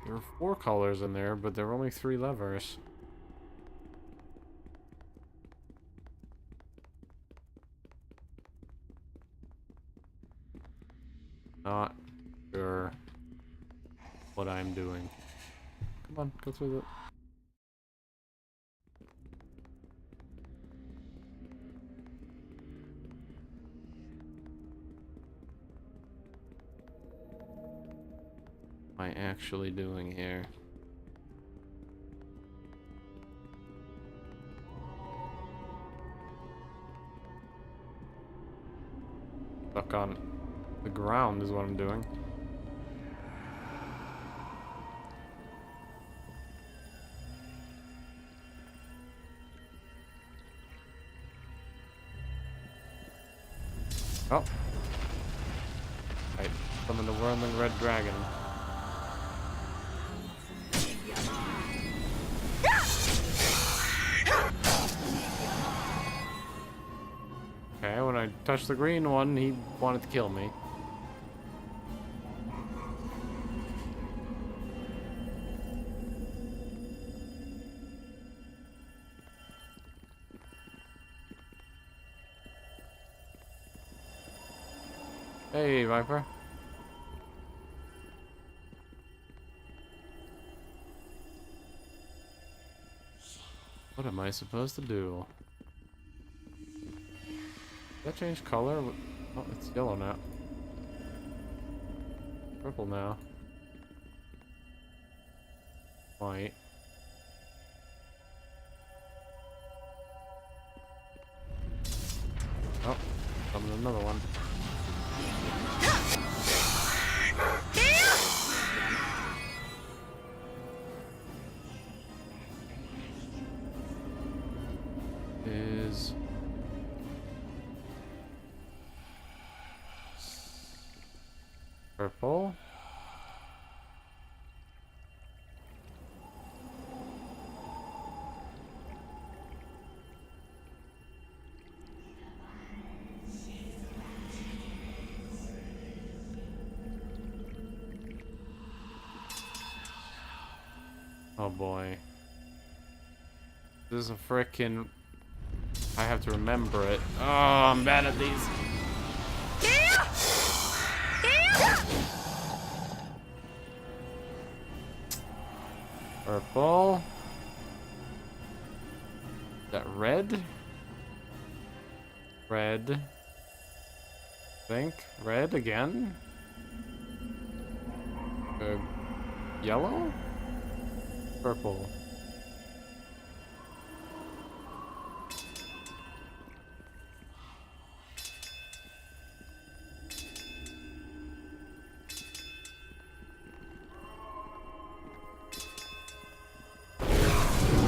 There were 4 colors in there, but there were only 3 levers. Not sure what I'm doing. Come on, go through the... What am I actually doing here? Stuck on the ground is what I'm doing. Oh. I summoned the whirling red dragon. Okay, when I touched the green one, he wanted to kill me. Hey, Viper. What am I supposed to do? Did that change color? Oh, it's yellow now. Purple now. White. Oh, summoned another one. Is purple. Oh boy. This is a frickin'... I have to remember it. Oh, I'm bad at these. Purple. Is that red? Red. Think. Red again? Yellow? Purple.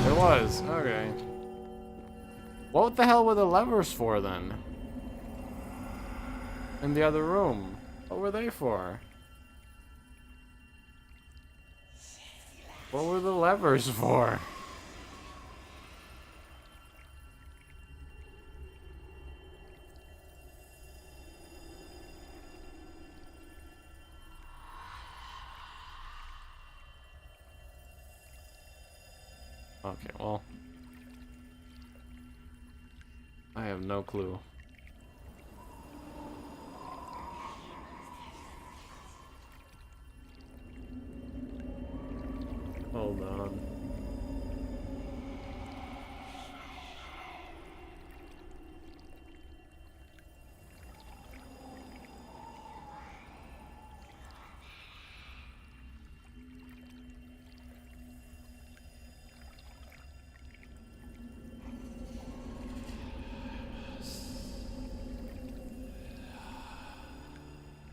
It was. Okay. What the hell were the levers for then? In the other room. What were they for? What were the levers for? Okay, well. I have no clue. Hold on.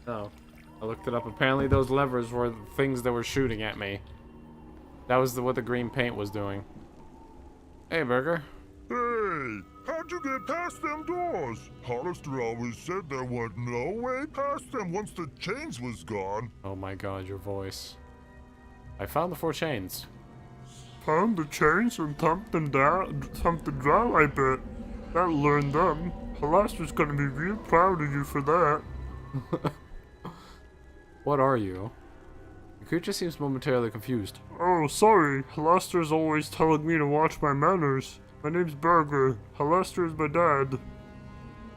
Oh, I looked it up. Apparently those levers were the things that were shooting at me. That was what the green paint was doing. Hey, Burger. Hey, how'd you get past them doors? Hollister always said there was no way past them once the chains was gone. Oh my god, your voice. I found the 4 chains. Found the chains and thumped them down, I bet. That learned them. Hollister's gonna be real proud of you for that. What are you? The creature seems momentarily confused. Oh, sorry. Halaster's always telling me to watch my manners. My name's Burger. Halaster is my dad.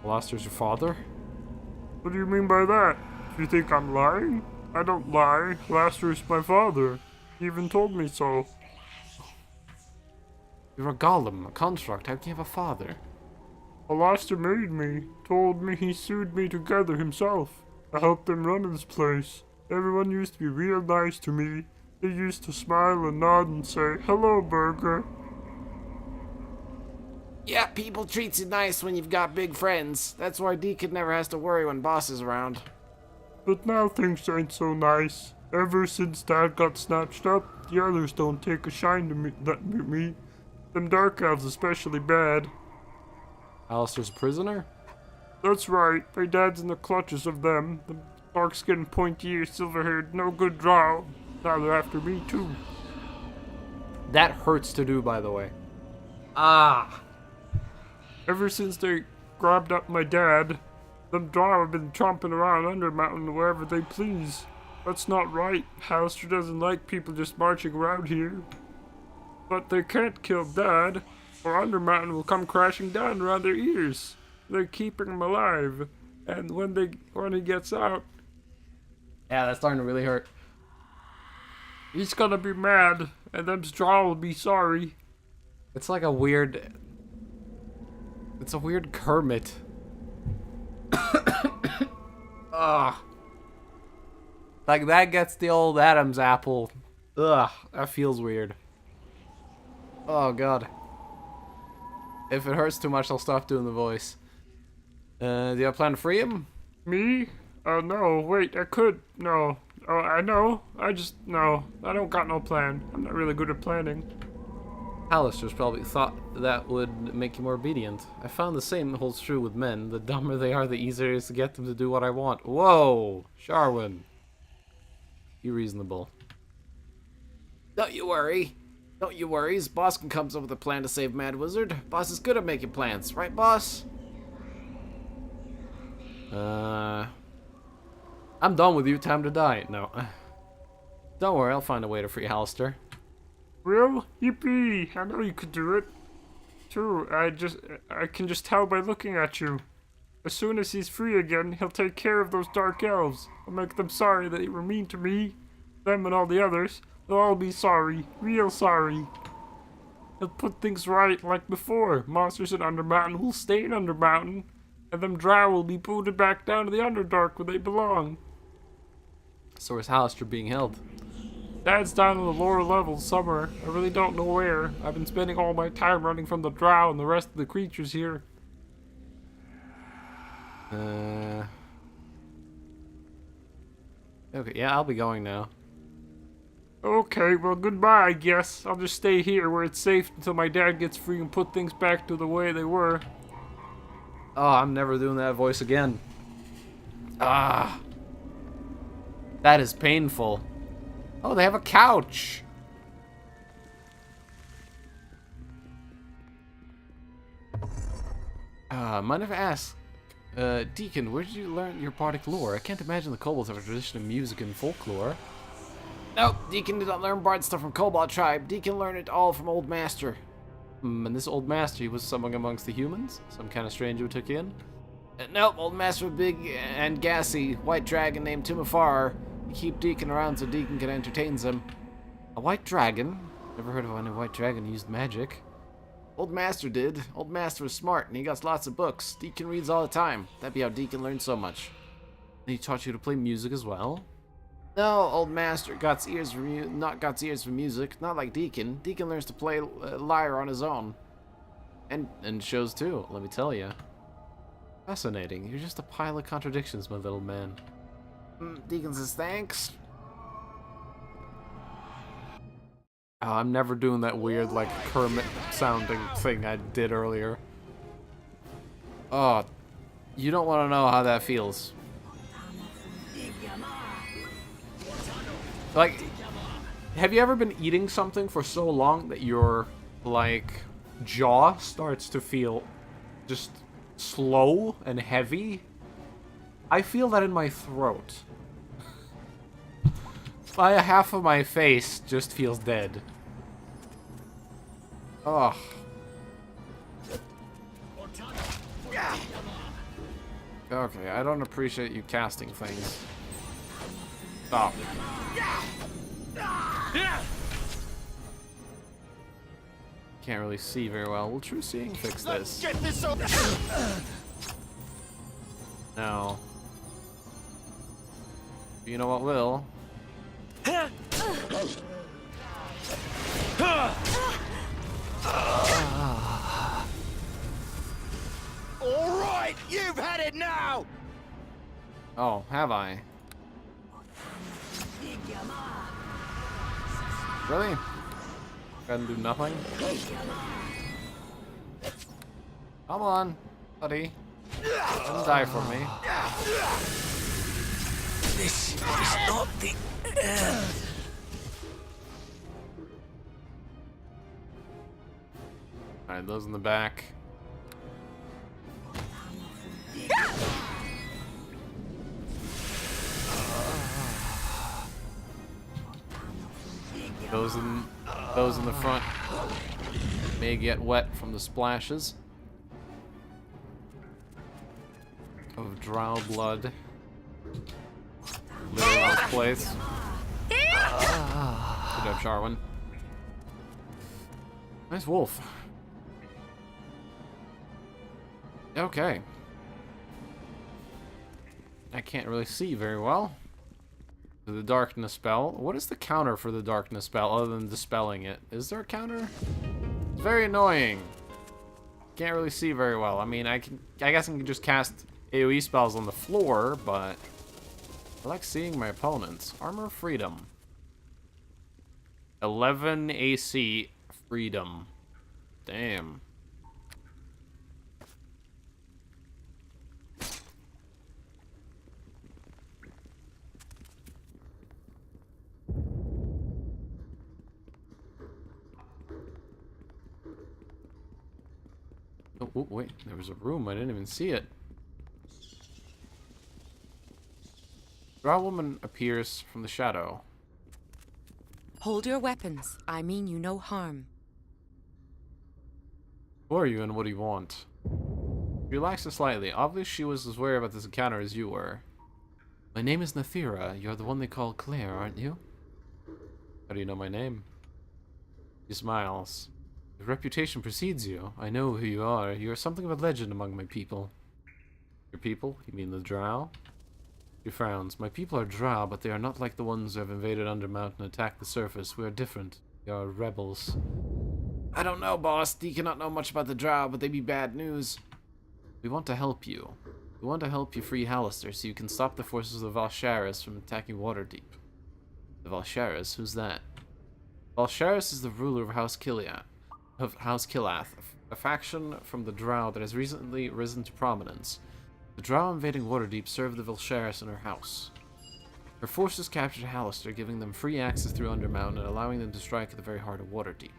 Halaster's your father? What do you mean by that? Do you think I'm lying? I don't lie. Halaster is my father. He even told me so. You're a golem, a construct. How can you have a father? Halaster made me. Told me he sewed me together himself. I helped him run this place. Everyone used to be real nice to me. They used to smile and nod and say, "Hello, Burger." Yeah, people treats you nice when you've got big friends. That's why Deacon never has to worry when boss is around. But now things ain't so nice. Ever since Dad got snatched up, the others don't take a shine to me. Them dark elves especially bad. Alistair's a prisoner? That's right, my dad's in the clutches of them. The dark-skinned, pointy-eared, silver-haired, no-good drow. Now they're after me, too. That hurts to do, by the way. Ah! Ever since they grabbed up my dad, them drow have been tromping around Undermountain wherever they please. That's not right. Halaster doesn't like people just marching around here. But they can't kill Dad, or Undermountain will come crashing down around their ears. They're keeping him alive, and when he gets out, Yeah, that's starting to really hurt. he's gonna be mad, and them drow will be sorry. It's like a weird... It's a weird Kermit. Ugh. Like, that gets the old Adam's apple. Ugh, that feels weird. Oh, God. If it hurts too much, I'll stop doing the voice. Do you have a plan to free him? Me? Oh, no, wait, I could. No. Oh, I know. No. I don't got no plan. I'm not really good at planning. Alistair's probably thought that would make you more obedient. I found the same holds true with men. The dumber they are, the easier it is to get them to do what I want. Whoa! Sharwin. Be reasonable. Don't you worry. Don't you worry. Boss can come up with a plan to save Mad Wizard. Boss is good at making plans. Right, boss? I'm done with you. Time to die. No. Don't worry, I'll find a way to free Alistair. Real? Yippee! I know you could do it. True, I can just tell by looking at you. As soon as he's free again, he'll take care of those dark elves. He'll make them sorry that they were mean to me. Them and all the others. They'll all be sorry. Real sorry. He'll put things right like before. Monsters in Undermountain will stay in Undermountain. And them drow will be booted back down to the Underdark where they belong. So is Alistair being held? Dad's down in the lower levels somewhere. I really don't know where. I've been spending all my time running from the drow and the rest of the creatures here. Okay, yeah, I'll be going now. Okay, well goodbye I guess. I'll just stay here where it's safe until my dad gets free and put things back to the way they were. Oh, I'm never doing that voice again. Ah. That is painful. Oh, they have a couch. Mind if I ask, Deacon, where did you learn your bardic lore? I can't imagine the kobolds have a tradition of music and folklore. Nope, Deacon did not learn bard stuff from Kobold Tribe. Deacon learned it all from Old Master. And this old master, he was someone amongst the humans? Some kind of stranger who took you in? Nope, Old Master was big and gassy. White dragon named Timofar. He keep Deacon around so Deacon can entertain them. A white dragon? Never heard of any white dragon who used magic. Old Master did. Old Master was smart and he got lots of books. Deacon reads all the time. That'd be how Deacon learned so much. And he taught you to play music as well? No, Old Master got ears for music. Not like Deacon. Deacon learns to play lyre on his own. And shows too, let me tell you. Fascinating. You're just a pile of contradictions, my little man. Deacon says thanks. Oh, I'm never doing that weird, like, Kermit sounding thing I did earlier. Oh, you don't want to know how that feels. Like, have you ever been eating something for so long that your, like, jaw starts to feel just slow and heavy? I feel that in my throat. half of my face just feels dead. Oh. Okay, I don't appreciate you casting things. Stop. Can't really see very well. Will true seeing fix this? Get this over. No. You know what will? All right, you've had it now. Oh, have I? Really? Gotta do nothing? Come on, buddy. Don't die for me. This is not the end. Alright, those in the back. Those in the front may get wet from the splashes of drow blood littering this place. Good job, Sharwin. Nice wolf. Okay. I can't really see very well. The darkness spell. What is the counter for the darkness spell other than dispelling it? Is there a counter? It's very annoying. Can't really see very well. I mean, I guess I can just cast AoE spells on the floor, but I like seeing my opponents. Armor Freedom. 11 AC Freedom. Damn. Oh, wait, there was a room. I didn't even see it. Drow woman appears from the shadow. Hold your weapons. I mean you no harm. Who are you and what do you want? She relaxed slightly. Obviously she was as wary about this encounter as you were. My name is Nathira. You're the one they call Claire, aren't you? How do you know my name? She smiles. Your reputation precedes you. I know who you are. You are something of a legend among my people. Your people? You mean the Drow? She frowns. My people are Drow, but they are not like the ones who have invaded Undermount and attacked the surface. We are different. We are rebels. I don't know, boss. You cannot know much about the Drow, but they be bad news. We want to help you. We want to help you free Hallister so you can stop the forces of the Valsharis from attacking Waterdeep. The Valsharis? Who's that? Valsharis is the ruler of House Kilath, a faction from the Drow that has recently risen to prominence. The Drow invading Waterdeep served the Valsharis in her house. Her forces captured Hallister, giving them free access through Undermount and allowing them to strike at the very heart of Waterdeep.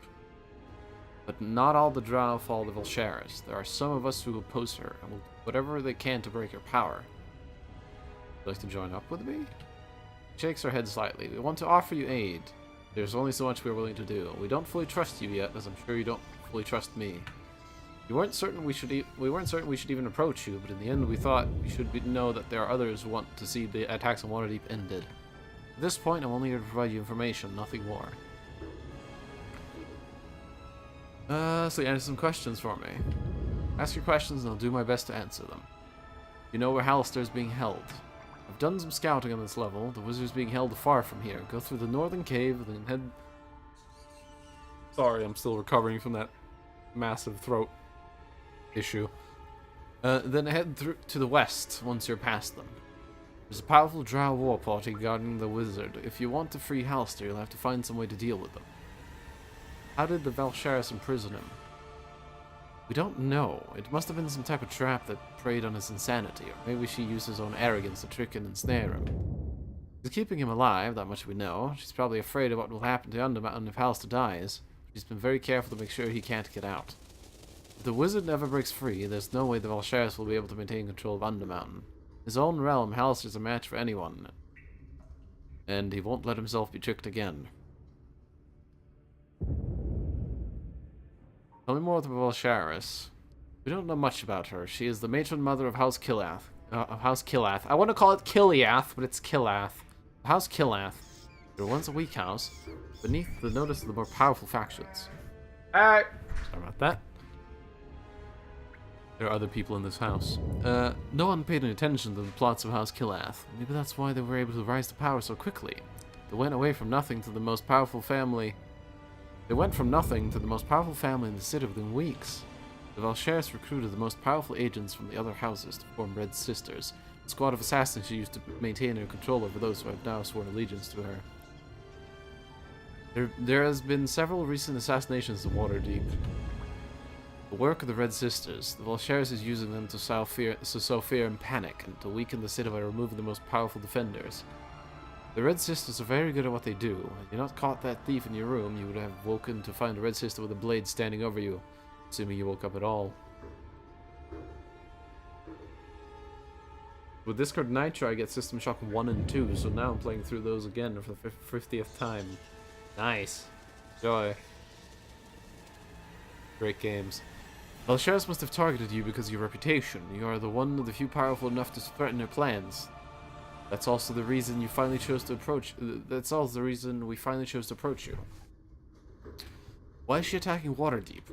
But not all the Drow follow the Valsharis. There are some of us who oppose her, and will do whatever they can to break her power. Would you like to join up with me? She shakes her head slightly. We want to offer you aid. There's only so much we are willing to do. We don't fully trust you yet, as I'm sure you don't fully trust me. We weren't certain we should even approach you, but in the end we thought we should know that there are others who want to see the attacks on Waterdeep ended. At this point, I'm only here to provide you information, nothing more. So you answer some questions for me. Ask your questions and I'll do my best to answer them. You know where Hallister is being held. I've done some scouting on this level. The wizard's being held far from here. Go through the northern cave, then head... Sorry, I'm still recovering from that massive throat issue. Then head through to the west once you're past them. There's a powerful Drow war party guarding the wizard. If you want to free Hallister, you'll have to find some way to deal with them. How did the Valsharis imprison him? We don't know. It must have been some type of trap that preyed on his insanity, or maybe she used his own arrogance to trick and ensnare him. She's keeping him alive, that much we know. She's probably afraid of what will happen to Undermountain if Hallister dies. She's been very careful to make sure he can't get out. If the wizard never breaks free, there's no way the Valsharis will be able to maintain control of Undermountain. His own realm, Hallister's a match for anyone. and he won't let himself be tricked again. Tell me more about Valsharis. We don't know much about her. She is the matron mother of House Killath. I want to call it Kiliath, but it's Killath. House Killath. There was once a weak house, beneath the notice of the more powerful factions. Sorry about that. There are other people in this house. No one paid any attention to the plots of House Killath. Maybe that's why they were able to rise to power so quickly. They went away from nothing to the most powerful family. They went from nothing to the most powerful family in the city within weeks. The Valsharis recruited the most powerful agents from the other houses to form Red Sisters, a squad of assassins she used to maintain her control over those who have now sworn allegiance to her. There has been several recent assassinations in Waterdeep. The work of the Red Sisters, the Valsharis is using them to sow fear and panic, and to weaken the city by removing the most powerful defenders. The Red Sisters are very good at what they do. Had you not caught that thief in your room, you would have woken to find a Red Sister with a blade standing over you, assuming you woke up at all. With Discord Nitro, I get System Shock 1 and 2, so now I'm playing through those again for the 50th time. Nice. Joy. Great games. Valsharis must have targeted you because of your reputation. You are the one of the few powerful enough to threaten their plans. That's also the reason you finally chose to approach. That's also the reason we finally chose to approach you. Why is she attacking Waterdeep?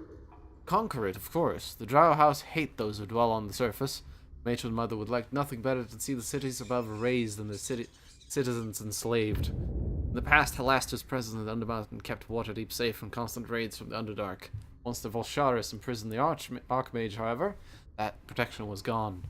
Conquer it, of course. The Drow House hate those who dwell on the surface. Matron Mother would like nothing better than to see the cities above razed and the citizens enslaved. In the past, Halaster's presence in the Undermountain kept Waterdeep safe from constant raids from the Underdark. Once the Valsharis imprisoned the Archmage, however, that protection was gone.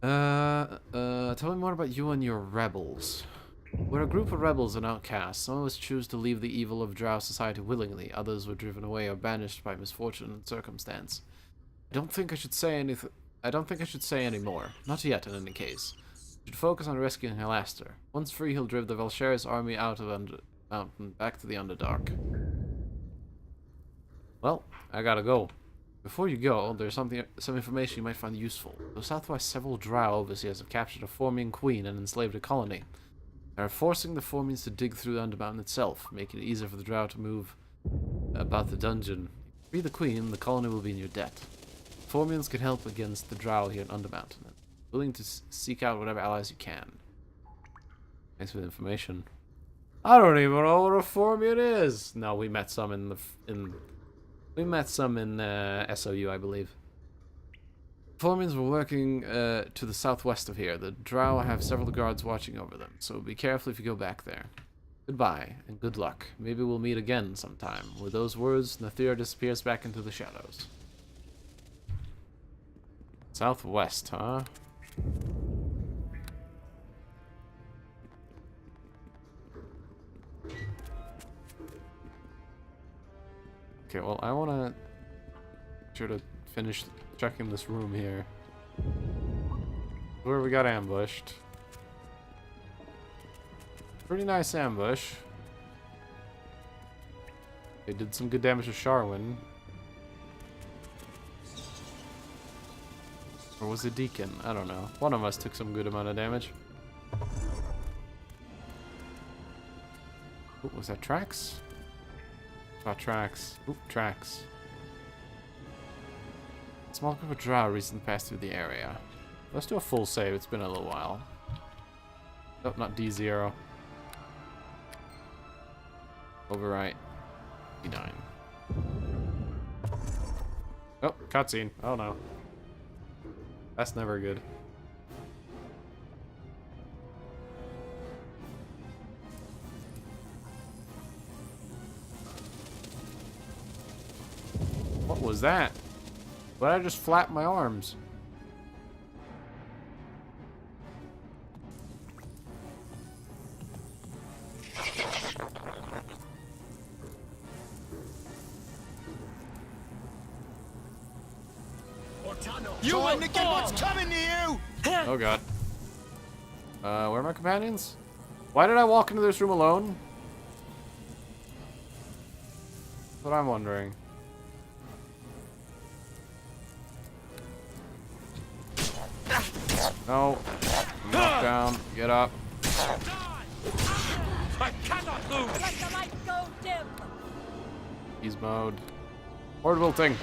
Tell me more about you and your rebels. We're a group of rebels and outcasts. Some of us choose to leave the evil of Drow society willingly. Others were driven away or banished by misfortune and circumstance. I don't think I should say any more. Not yet, in any case. We should focus on rescuing Halaster. Once free, he'll drive the Valsharis army out of the mountain, back to the Underdark. Well, I gotta go. Before you go, there's some information you might find useful. To the southwest, several Drow overseers have captured a Formian queen and enslaved a colony. They are forcing the Formians to dig through the Undermountain itself, making it easier for the Drow to move about the dungeon. If you free the queen, the colony will be in your debt. Formians can help against the Drow here in Undermountain. Willing to seek out whatever allies you can. Thanks for the information. I don't even know what a Formian is. No, we met some in SOU, I believe. Formians were working to the southwest of here. The Drow have several guards watching over them, so be careful if you go back there. Goodbye, and good luck. Maybe we'll meet again sometime. With those words, Nathira disappears back into the shadows. Southwest, huh? Okay, well, I want to sure to finish checking this room here. Where we got ambushed. Pretty nice ambush. They did some good damage to Sharwin. Or was it Deacon? I don't know. One of us took some good amount of damage. Ooh, was that tracks? Tracks. Oop, tracks. Small group of Drow recently passed through the area. Let's do a full save. It's been a little while. Oh, not D0. Overwrite. D9. Oh, cutscene. Oh no. That's never good. What was that? Why did I just flap my arms? You trying to get what's coming to you? Oh god. Where are my companions? Why did I walk into this room alone? That's what I'm wondering. No. Knock down. Get up. I cannot lose! Let the light go dim! Ease mode. Horde wilting.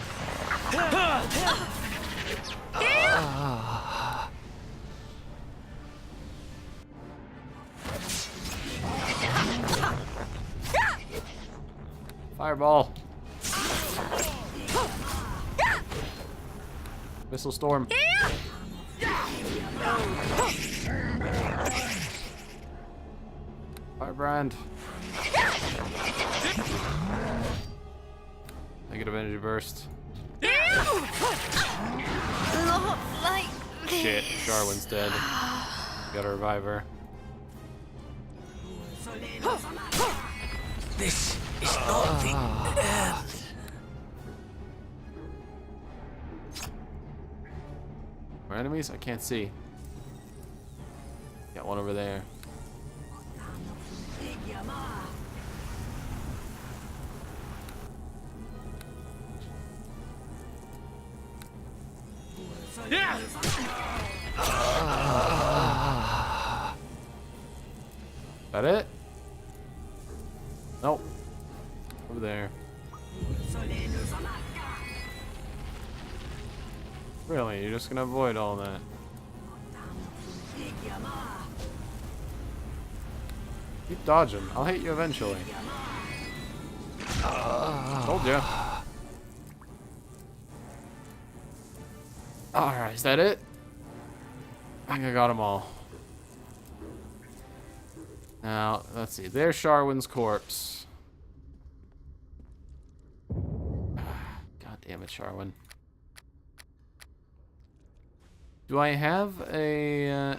Fireball. Missile storm. Firebrand. Negative energy burst. Shit, Charwin's dead. Gotta revive her. This is not the end. More enemies? I can't see. Got one over there. Yeah! That it? Nope. Over there. Really? You're just gonna avoid all that? Keep dodging. I'll hit you eventually. Told you. Alright, is that it? I think I got them all. Now, let's see. There's Charwin's corpse. God damn it, Charwin. Do I have a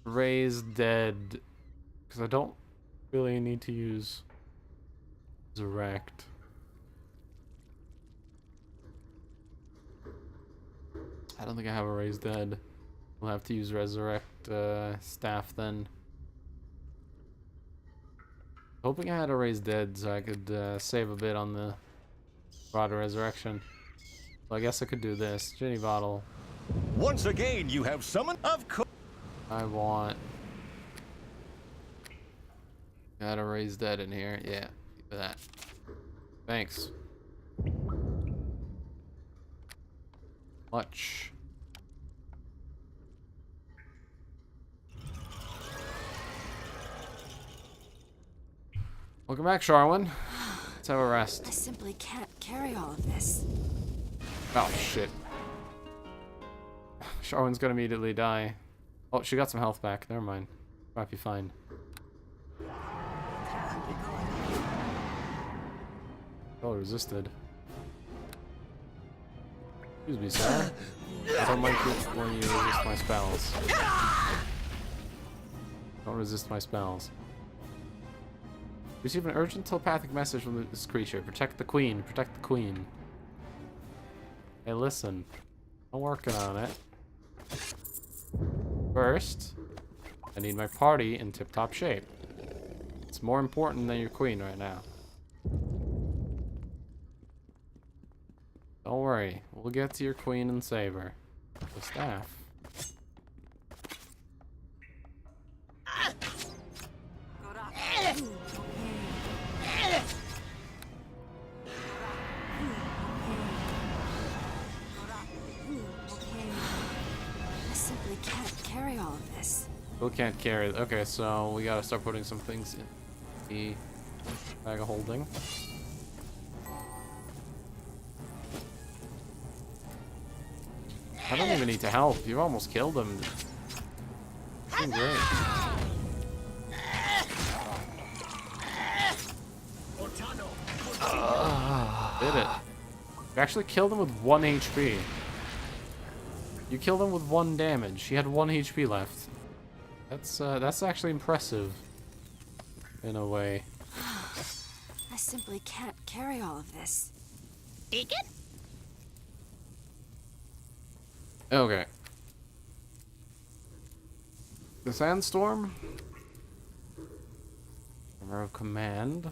raised dead? Because I don't really need to use Resurrect. I don't think I have a raised dead. We'll have to use Resurrect staff then. Hoping I had a raised dead so I could save a bit on the Rod of Resurrection. Well, I guess I could do this. Ginny Bottle. Once again, you have summoned. Of course. I want... Got a raised dead in here. Yeah, keep that. Thanks. Much. Welcome back, Charwin. Let's have a rest. I simply can't carry all of this. Oh, shit. Charwin's gonna immediately die. Oh, she got some health back. Never mind. Might be fine. Oh, resisted. Excuse me, sir. I don't like it when you resist my spells. Don't resist my spells. Receive an urgent telepathic message from this creature. Protect the queen. Protect the queen. Hey, listen. I'm working on it. First, I need my party in tip-top shape. It's more important than your queen right now. Don't worry. We'll get to your queen and save her. The staff. I simply can't carry all of this. Still can't carry it. Okay, so we gotta start putting some things in the bag of holding. I don't even need to help. You've almost killed him. Doing great. Did it. You actually killed him with 1 HP. You killed him with 1 damage. He had 1 HP left. That's actually impressive. In a way. I simply can't carry all of this. Deacon? Okay. The Sandstorm. Hammer of Command.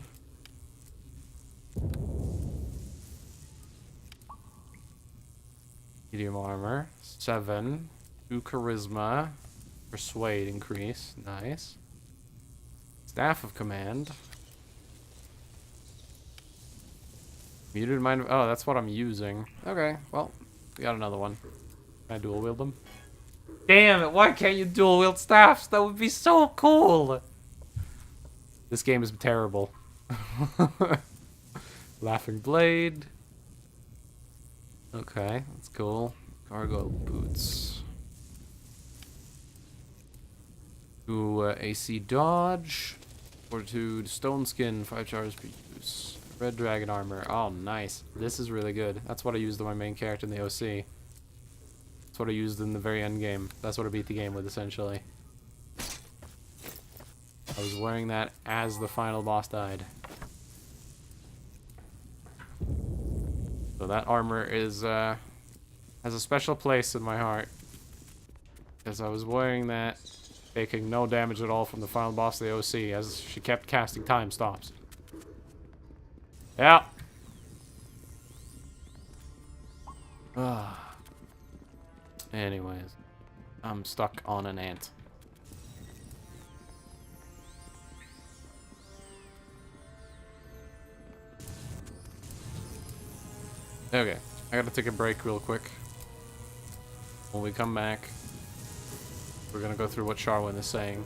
Medium armor. 7. 2 charisma. Persuade increase. Nice. Staff of Command. Muted mind. Oh, that's what I'm using. Okay, well, we got another one. Can I dual wield them? Damn it, why can't you dual wield staffs? That would be so cool! This game is terrible. Laughing Blade. Okay, that's cool. Cargo boots. Ooh, AC dodge. Fortitude, stone skin, 5 charges per use. Red dragon armor. Oh, nice. This is really good. That's what I used on my main character in the OC. That's what I used in the very end game. That's what I beat the game with, essentially. I was wearing that as the final boss died. So that armor is, has a special place in my heart. Because I was wearing that, taking no damage at all from the final boss of the OC, as she kept casting time stops. Yeah. Anyways, I'm stuck on an ant. Okay, I gotta take a break real quick. When we come back, we're gonna go through what Sharwin is saying.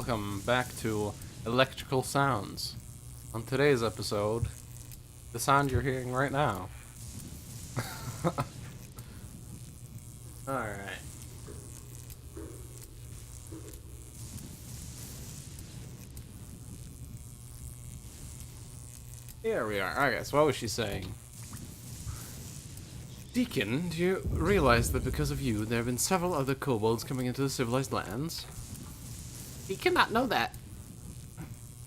welcome back to Electrical Sounds. On today's episode, the sound you're hearing right now. Alright. Here we are. Okay, so what was she saying? Deacon, do you realize that because of you, there have been several other kobolds coming into the civilized lands? He cannot know that.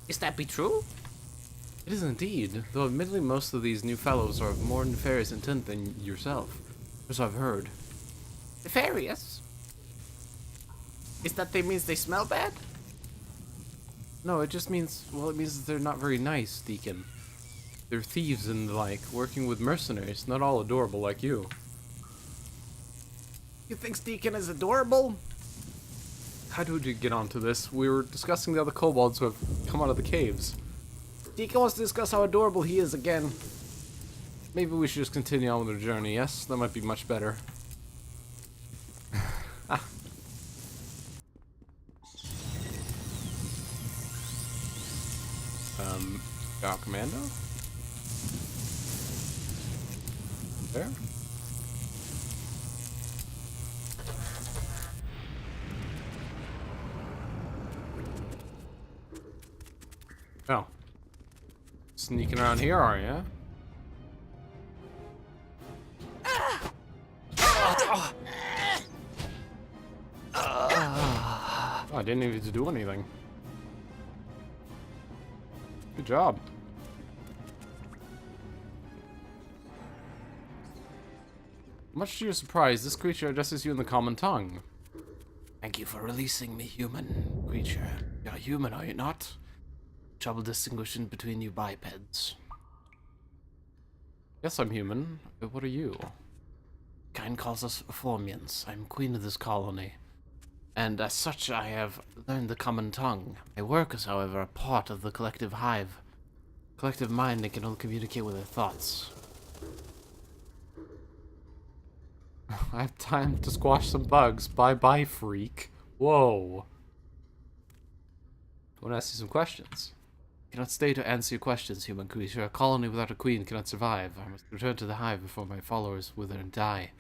Is that be true? It is indeed, though admittedly most of these new fellows are of more nefarious intent than yourself, as I've heard. Nefarious? Is that they means they smell bad? No, it just means, well, it means that they're not very nice, Deacon. They're thieves and the like, working with mercenaries, not all adorable like you. You think Deacon is adorable? How did we get onto this? We were discussing the other kobolds who have come out of the caves. Deacon wants to discuss how adorable he is again. Maybe we should just continue on with our journey, yes? That might be much better. Commando? There? Oh. Sneaking around here, are ya? Oh, I didn't even need to do anything. Good job. Much to your surprise, this creature addresses you in the common tongue. Thank you for releasing me, human creature. You're human, are you not? Trouble distinguishing between you bipeds. Yes, I'm human. But what are you? Kind calls us Formians. I'm queen of this colony. And as such, I have learned the common tongue. My workers, however, are part of the collective hive. Collective mind, they can only communicate with their thoughts. I have time to squash some bugs. Bye-bye, freak. Whoa. I want to ask you some questions. I cannot stay to answer your questions, human creature. A colony without a queen cannot survive. I must return to the hive before my followers wither and die.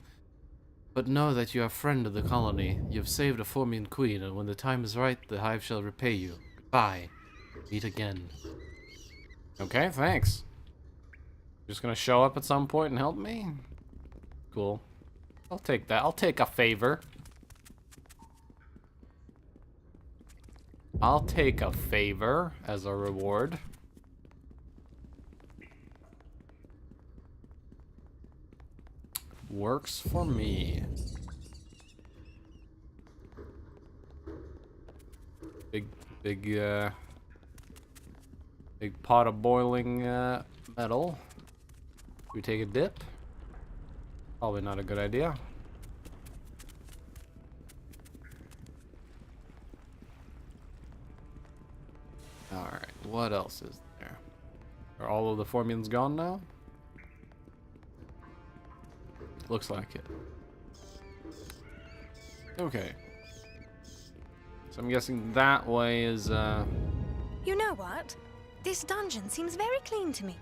But know that you are a friend of the colony. You have saved a Formian queen, and when the time is right, the hive shall repay you. Goodbye. Meet again. Okay, thanks. Just gonna show up at some point and help me? Cool. I'll take that. I'll take a favor. I'll take a favor as a reward. Works for me. Big pot of boiling metal. We take a dip. Probably not a good idea. Alright, what else is there? Are all of the Formians gone now? Looks like it. Okay. So I'm guessing that way is, You know what? This dungeon seems very clean to me.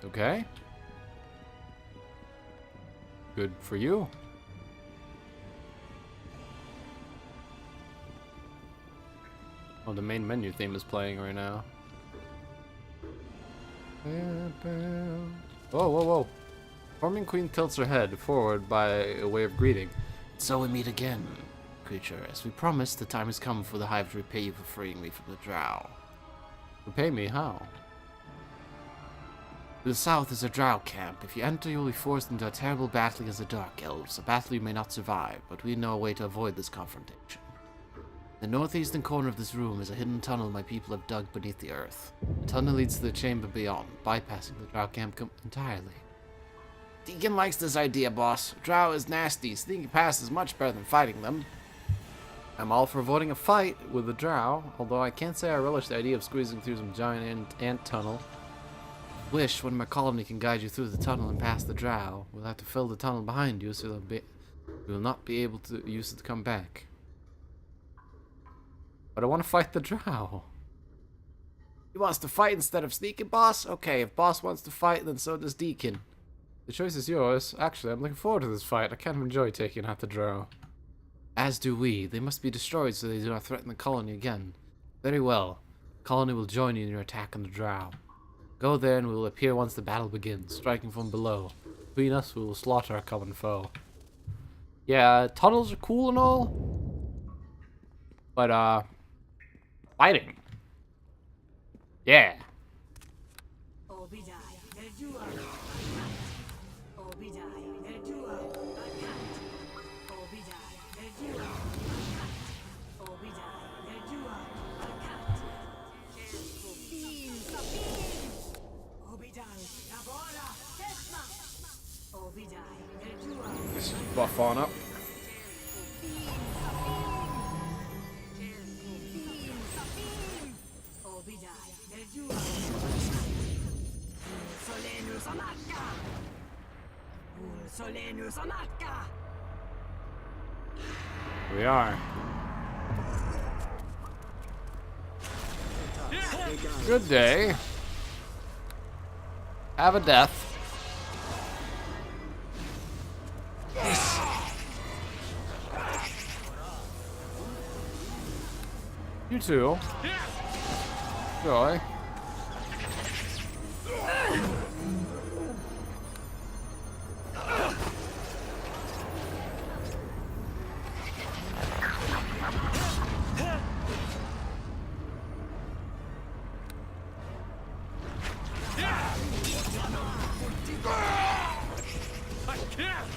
okay. Good for you. Oh, the main menu theme is playing right now. Whoa, whoa, whoa. Formian Queen tilts her head forward by a way of greeting. So we meet again, creature. As we promised, the time has come for the hive to repay you for freeing me from the drow. Repay me? How? To the south is a drow camp. If you enter, you'll be forced into a terrible battle against the Dark Elves, a battle you may not survive, but we know a way to avoid this confrontation. The northeastern corner of this room is a hidden tunnel my people have dug beneath the earth. The tunnel leads to the chamber beyond, bypassing the drow camp entirely. Deacon likes this idea, boss. Drow is nasty. Sneaking past is much better than fighting them. I'm all for avoiding a fight with the drow, although I can't say I relish the idea of squeezing through some giant ant tunnel. Wish one of my colony can guide you through the tunnel and past the drow. We'll have to fill the tunnel behind you, so you will not be able to use it to come back. But I want to fight the drow. He wants to fight instead of sneaking, boss? Okay, if boss wants to fight, then so does Deacon. The choice is yours. Actually, I'm looking forward to this fight. I kind of enjoy taking out the drow. As do we. They must be destroyed so they do not threaten the colony again. Very well. The colony will join you in your attack on the drow. Go there and we will appear once the battle begins, striking from below. Between us, we will slaughter our common foe. Yeah, tunnels are cool and all. But, fighting. Yeah. Just buff on up. Here we are. Good day. Have a death. You too. Joy.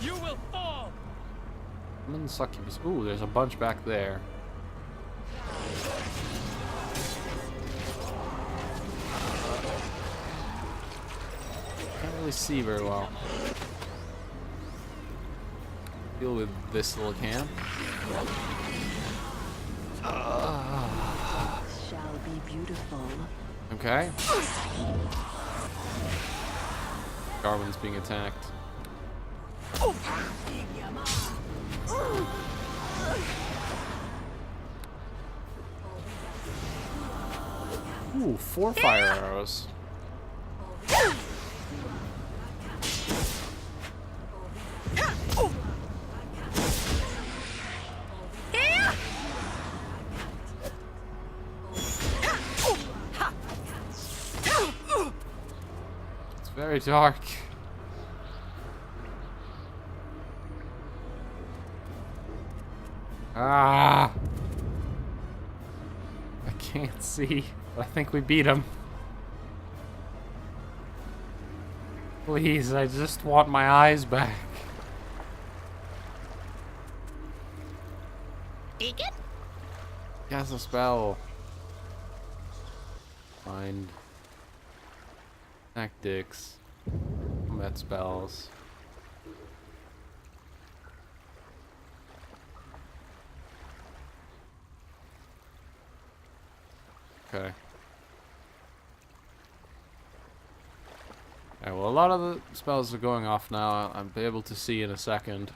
You will fall. Succubus. Ooh, there's a bunch back there. Can't really see very well. Deal with this little camp. Shall be beautiful. Okay. Garmin's being attacked. Ooh, 4 fire arrows. It's very dark. Ah! I can't see, but I think we beat him. Please, I just want my eyes back. Deacon? Cast a spell. Find tactics. Combat spells. Okay. Alright, well, a lot of the spells are going off now. I'll be able to see in a second.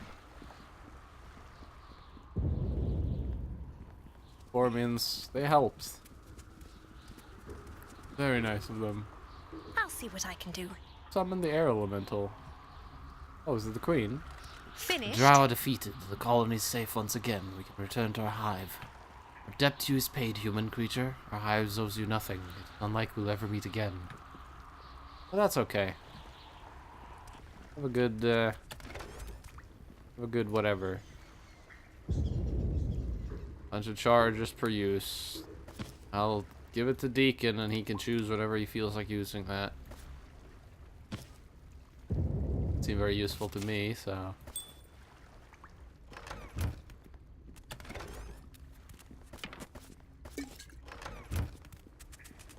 Formins, they helped. Very nice of them. I'll see what I can do. Summon the air elemental. Oh, is it the queen? Finished? Drow are defeated. The colony's safe once again. We can return to our hive. Our debt to you is paid, human creature. Our hive owes you nothing. It's unlikely we'll ever meet again. Well, that's okay. Have a good whatever. Bunch of charges per use. I'll give it to Deacon and he can choose whatever he feels like using that. Seemed very useful to me, so.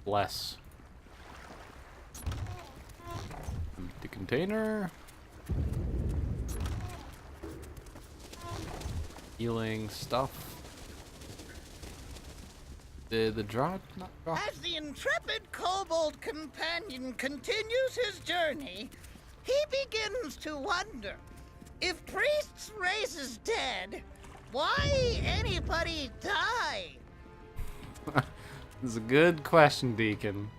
Bless. Empty container. Healing stuff. Did the draw not drop? As the intrepid kobold companion continues his journey, he begins to wonder, if priests' race is dead, why anybody die? This is a good question, Deacon.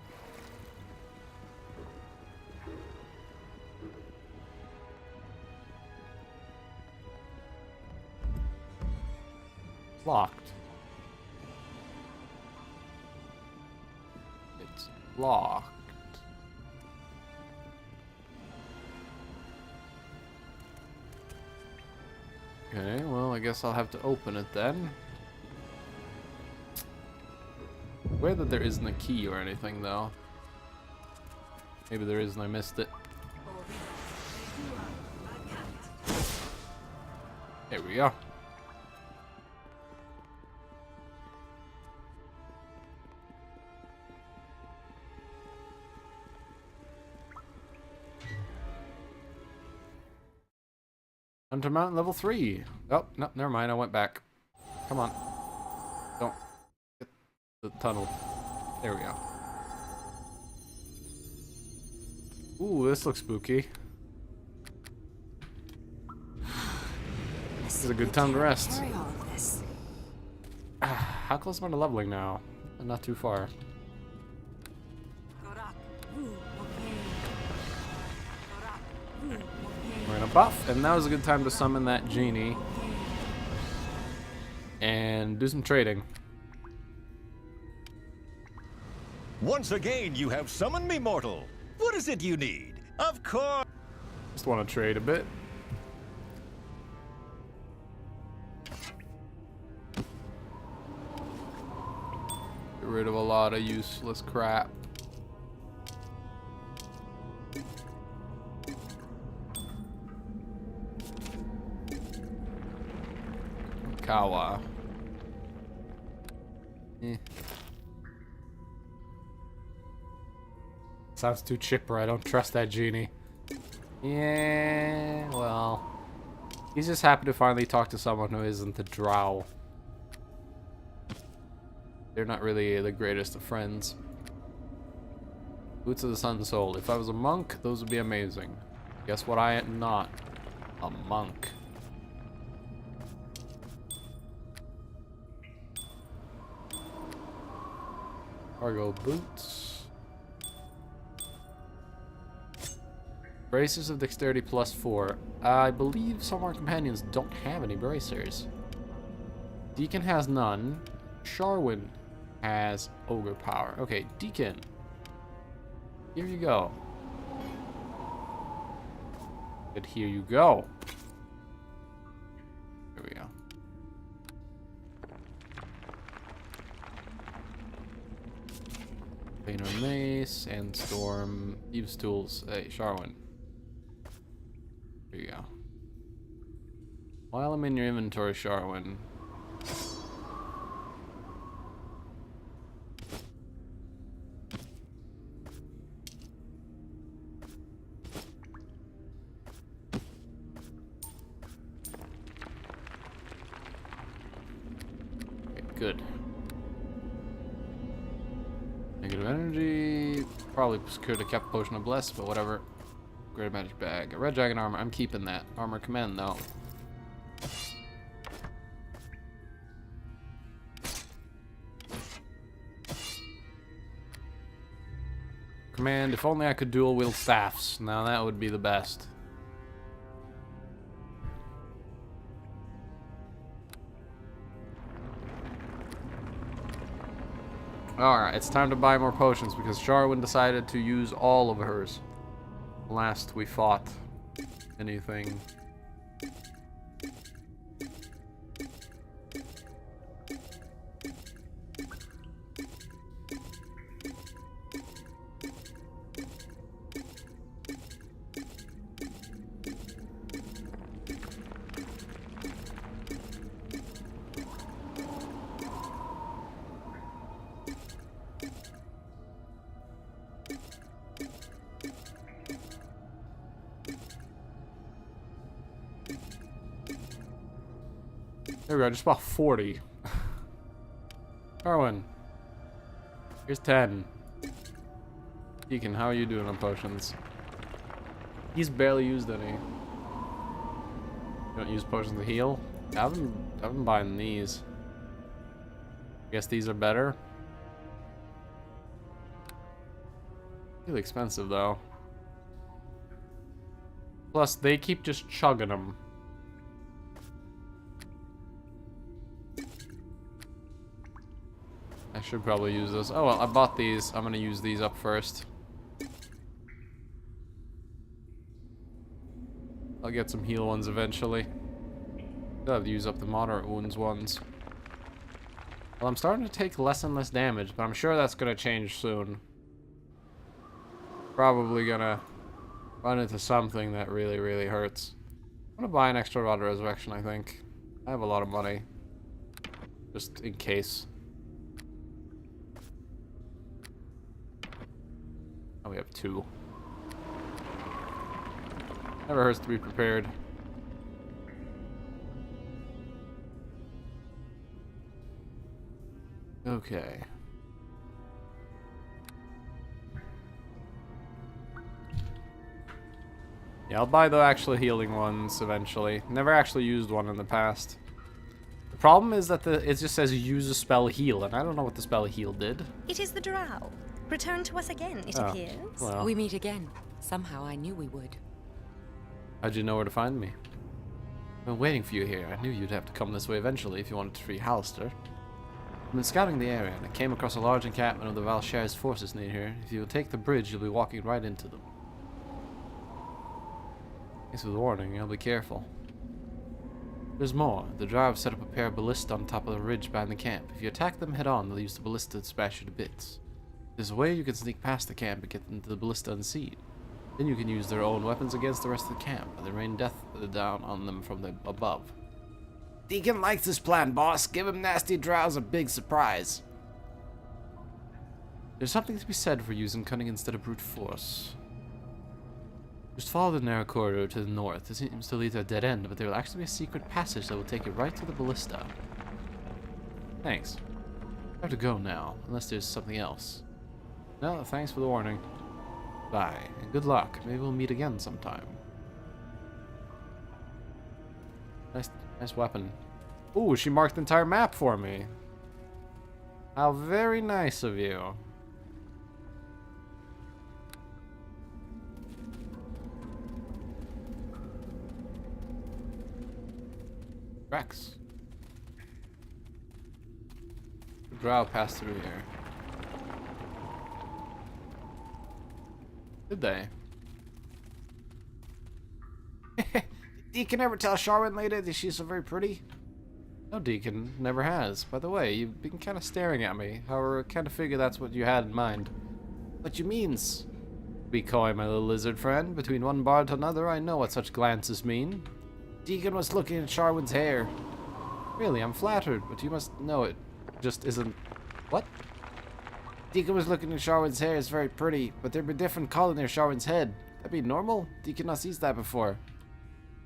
Locked. It's locked. Okay, well, I guess I'll have to open it then. Weird that there isn't a key or anything, though. Maybe there is and I missed it. There we go. Hunter Mountain level 3. Oh, no, never mind. I went back. Come on. Don't get the tunnel. There we go. Ooh, this looks spooky. This is a good time to rest. How close am I to leveling now? Not too far. We're gonna buff, and now is a good time to summon that genie and do some trading. Once again, you have summoned me, mortal. What is it you need? Of course. Just want to trade a bit. Get rid of a lot of useless crap. Kawa. Sounds too chipper. I don't trust that genie. Yeah, well. He's just happy to finally talk to someone who isn't a drow. They're not really the greatest of friends. Boots of the Sun Soul. If I was a monk, those would be amazing. Guess what I am not? A monk. Cargo boots. Bracers of dexterity +4. I believe some of our companions don't have any bracers. Deacon has none. Sharwin has ogre power. Okay, Deacon. Here you go. Good, here you go. There we go. Planar Mace, Sandstorm, Thieves' Tools. Hey, Sharwin. There you go. While I'm in your inventory, Sharwin. Okay, good. Negative energy. Probably could have kept Potion of Bless, but whatever. Great magic bag. A red dragon armor. I'm keeping that. Armor command though. Command. If only I could dual wield staffs. Now that would be the best. Alright, it's time to buy more potions because Sharwin decided to use all of hers. Last we fought anything. There we go, I just bought 40. Darwin. Here's 10. Deacon, how are you doing on potions? He's barely used any. You don't use potions to heal? I've been buying these. I guess these are better. Really expensive, though. Plus, they keep just chugging them. I should probably use this. Oh, well, I bought these. I'm gonna use these up first. I'll get some heal ones eventually. I'll have to use up the moderate wounds ones. Well, I'm starting to take less and less damage, but I'm sure that's gonna change soon. Probably gonna run into something that really, really hurts. I'm gonna buy an extra Rod of Resurrection, I think. I have a lot of money. Just in case. Oh, we have 2. Never hurts to be prepared. Okay. Yeah, I'll buy the actual healing ones eventually. Never actually used one in the past. The problem is that it just says use a spell heal, and I don't know what the spell heal did. It is the drow. Return to us again, it appears. Well, We meet again. Somehow I knew we would. how'd you know where to find me? I've been waiting for you here. I knew you'd have to come this way eventually if you wanted to free Hallister. I've been scouting the area, and I came across a large encampment of the Valshar's forces near here. If you will take the bridge, you'll be walking right into them. Thanks for the warning. I'll be careful. There's more. The drow have set up a pair of ballista on top of the ridge behind the camp. If you attack them head-on, they'll use the ballista to smash you to bits. There's a way you can sneak past the camp and get into the ballista unseen. Then you can use their own weapons against the rest of the camp, and they rain death down on them from the above. Deacon likes this plan, boss. Give him nasty drows a big surprise. There's something to be said for using cunning instead of brute force. Just follow the narrow corridor to the north. It seems to lead to a dead end, but there will actually be a secret passage that will take you right to the ballista. Thanks. I have to go now, unless there's something else. No, thanks for the warning. Bye, and good luck. Maybe we'll meet again sometime. Nice weapon. Ooh, she marked the entire map for me. How very nice of you. Rex. The drow passed through here. Did they? Deacon ever tell Sharwin later that she's so very pretty? No, Deacon, never has. By the way, you've been kind of staring at me. However, I kind of figure that's what you had in mind. What you means? Be coy, my little lizard friend. Between one bar to another, I know what such glances mean. Deacon was looking at Sharwin's hair. Really, I'm flattered, but you must know it just isn't... What? Deacon was looking at Sharwin's hair. It's very pretty, but there'd be different color near Sharwin's head. That'd be normal? Deacon not sees that before.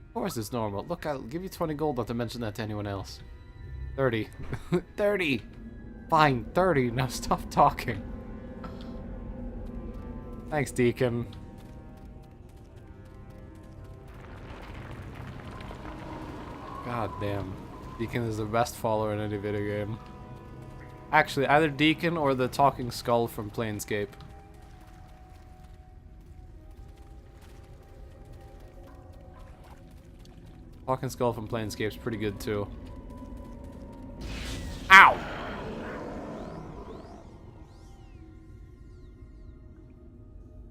Of course it's normal. Look, I'll give you 20 gold not to mention that to anyone else. 30. 30. Fine, 30. Now stop talking. Thanks, Deacon. God damn. Deacon is the best follower in any video game. Actually, either Deacon or the talking skull from Planescape. Talking skull from Planescape's pretty good too. Ow!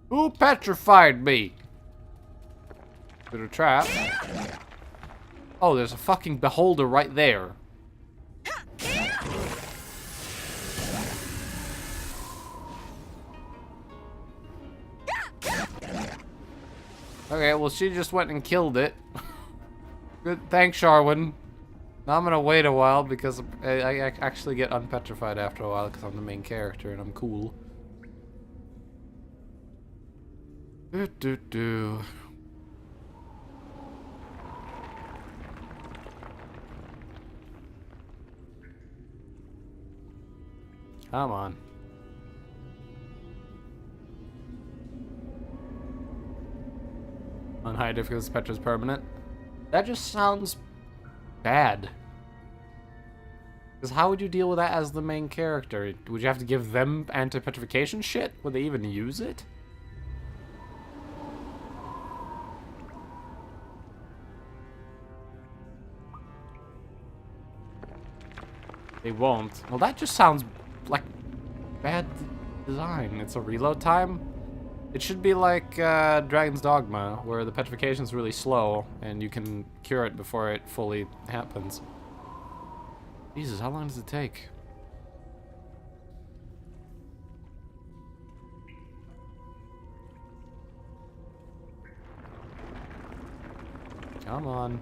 Who petrified me? Is it a trap? Oh, there's a fucking beholder right there. Okay, well, she just went and killed it. Good, thanks, Sharwin. Now I'm gonna wait a while because I actually get unpetrified after a while because I'm the main character and I'm cool. Come on. On high difficulty, Petra's permanent. That just sounds bad. Because how would you deal with that as the main character? Would you have to give them anti-petrification shit? Would they even use it? They won't. Well, that just sounds like bad design. It's a reload time. It should be like Dragon's Dogma, where the petrification is really slow, and you can cure it before it fully happens. Jesus, how long does it take? Come on.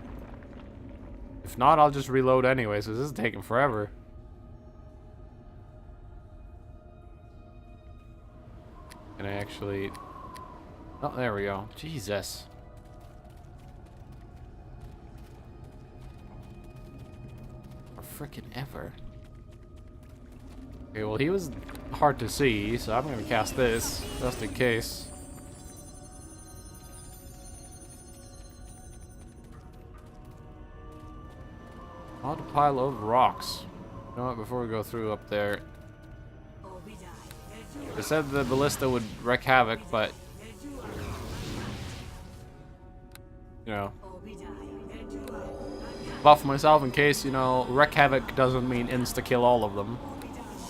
If not, I'll just reload anyway, so this is taking forever. Can I actually... Oh, there we go. Jesus. For frickin' ever. Okay, well, he was hard to see, so I'm gonna cast this, just in case. Odd pile of rocks. You know what, before we go through up there... They said the ballista would wreak havoc, but... You know... Buff myself in case, you know, wreak havoc doesn't mean insta-kill all of them.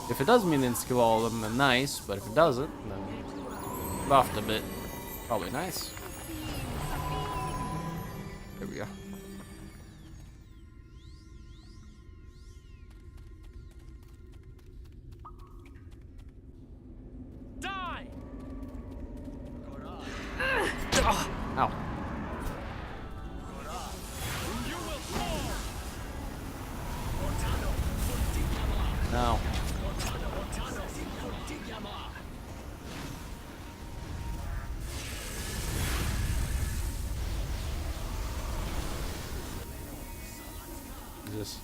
If it does mean insta-kill all of them, then nice, but if it doesn't, then... Buffed a bit. Probably nice. There we go. Ow. No. Jesus.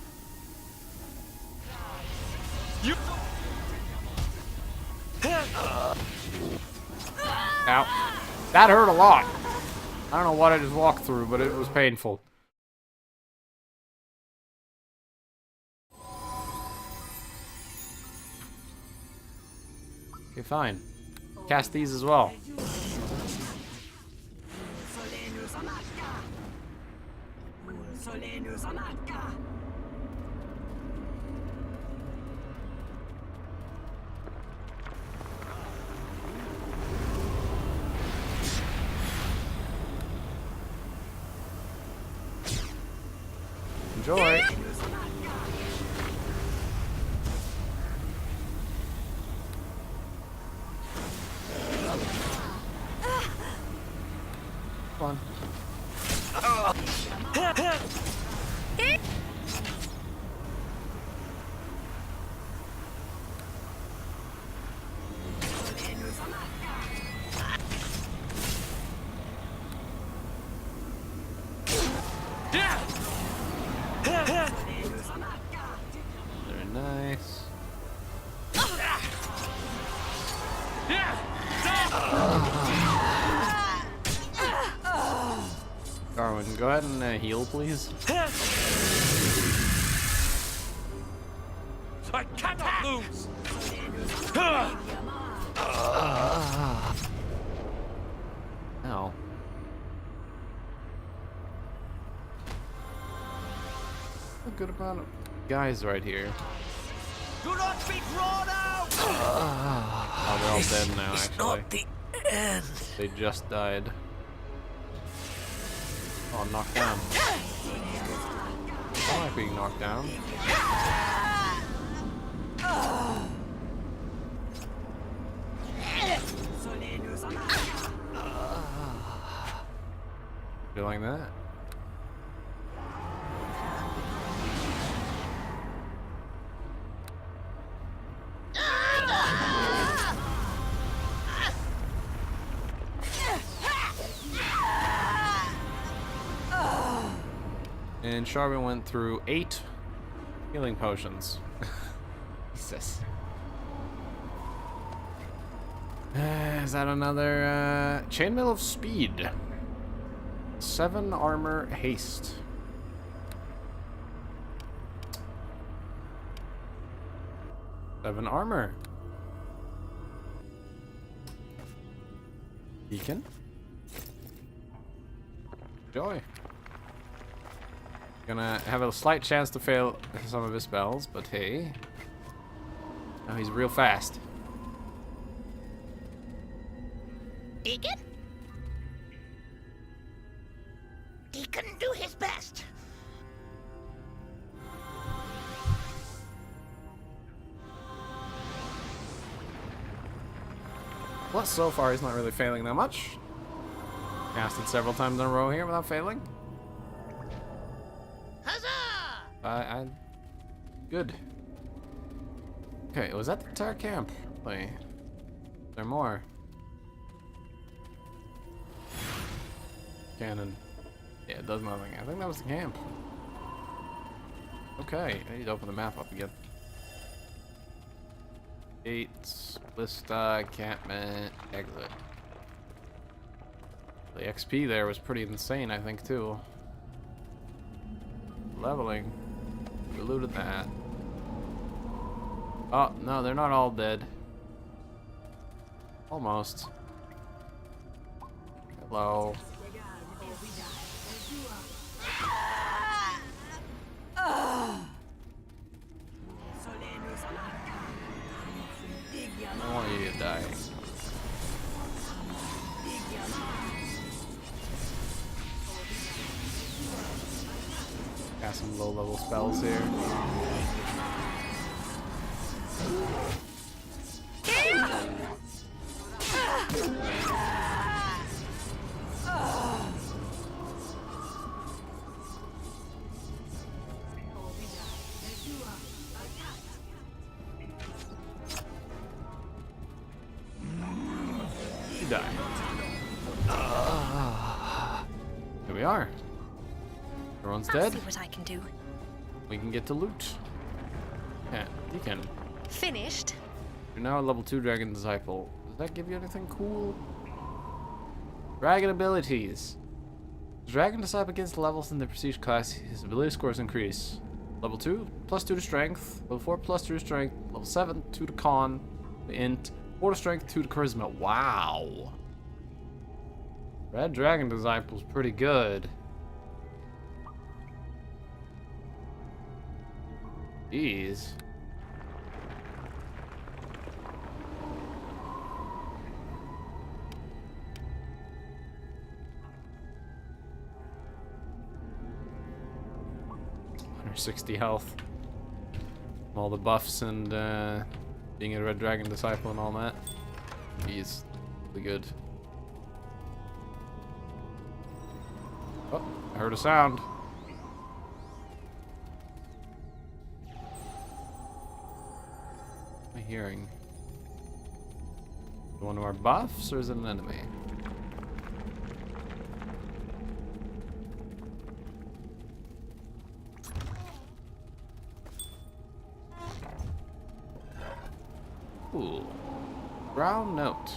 Ow. That hurt a lot. I don't know what I just walked through, but it was painful. Okay, fine. Cast these as well. Enjoy. Come on. Very nice. Darwin, go ahead and heal, please. I cannot lose. Ow. A good amount of guys right here. Do not be drawn out. Oh, they're all dead now, actually. Not the end. They just died. Oh, knocked down. I like being knocked down. You like that? And Sharvin went through 8 healing potions. Jesus. Is that another chainmail of speed? 7 armor haste. Seven armor. Beacon. Joy. Gonna have a slight chance to fail some of his spells, but hey. Now he's real fast. Deacon? Deacon, do his best. Well, so far he's not really failing that much. Casted several times in a row here without failing. Huzzah! Good. Okay, was that the entire camp? Wait, is there more? Cannon. Yeah, it does nothing. I think that was the camp. Okay, I need to open the map up again. Gates, Lista, encampment, exit. The XP there was pretty insane, I think, too. Leveling. We looted that. Oh, no, they're not all dead. Almost. Hello. I want you to die. Got some low-level spells here. You die. Here we are. Everyone's I'll dead. see what I can do. We can get to loot. Yeah, you can. Finished? You're now a level 2 Dragon Disciple. Does that give you anything cool? Dragon abilities. The Dragon Disciple gains levels in the Prestige class. His ability scores increase. Level 2, +2 to Strength. Level 4, +2 to Strength. Level 7, 2 to Con. Int. 4 to Strength, 2 to Charisma. Wow. Red Dragon Disciple's pretty good. Jeez. $160 health. All the buffs and being a Red Dragon Disciple and all that. He's really good. Oh, I heard a sound. What am I hearing? One of our buffs, or is it an enemy? Ooh. Brown note.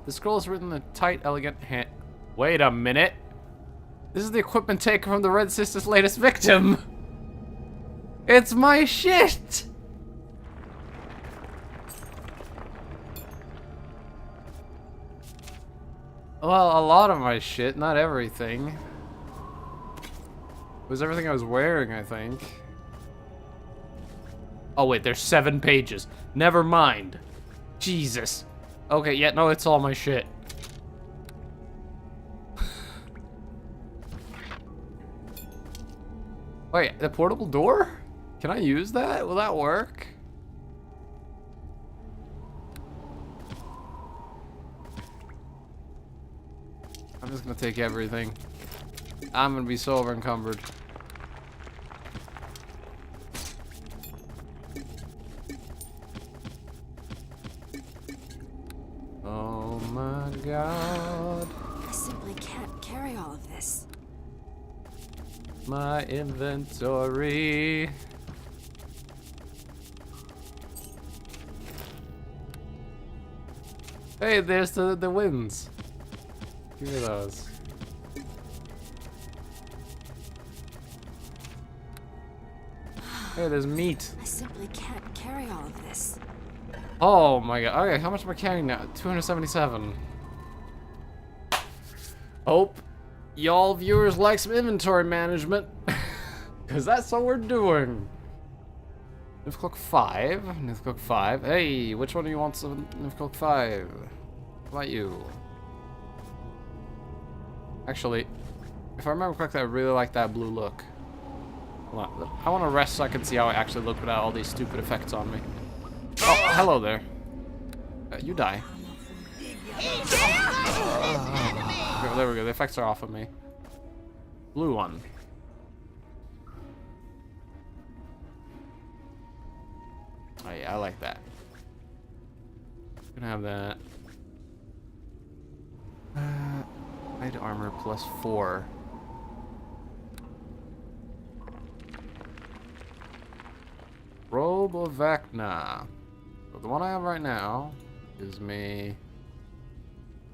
The scroll is written in a tight, elegant hand. Wait a minute. This is the equipment taken from the Red Sister's latest victim. It's my shit. Well, a lot of my shit, not everything. It was everything I was wearing, I think. Oh wait, there's 7 pages. Never mind. Jesus. Okay, yeah, no, it's all my shit. Wait, the portable door? Can I use that? Will that work? I'm just gonna take everything. I'm gonna be so over encumbered. Oh my god. I simply can't carry all of this. My inventory. Hey, there's the winds. Give me those. Hey, there's meat. I simply can't carry all of this. Oh my god. Okay, how much am I carrying now? 277. Hope y'all viewers like some inventory management. Because that's what we're doing. Nifcook 5. Nifcook 5. Hey, which one do you want some Nifcook 5? How about you? Actually, if I remember correctly, I really like that blue look. Hold on. I want to rest so I can see how I actually look without all these stupid effects on me. Oh, hello there. You die. Okay, there we go. The effects are off of me. Blue one. Oh yeah, I like that. Gonna have that. Light armor +4. Robe of Vecna. So the one I have right now gives me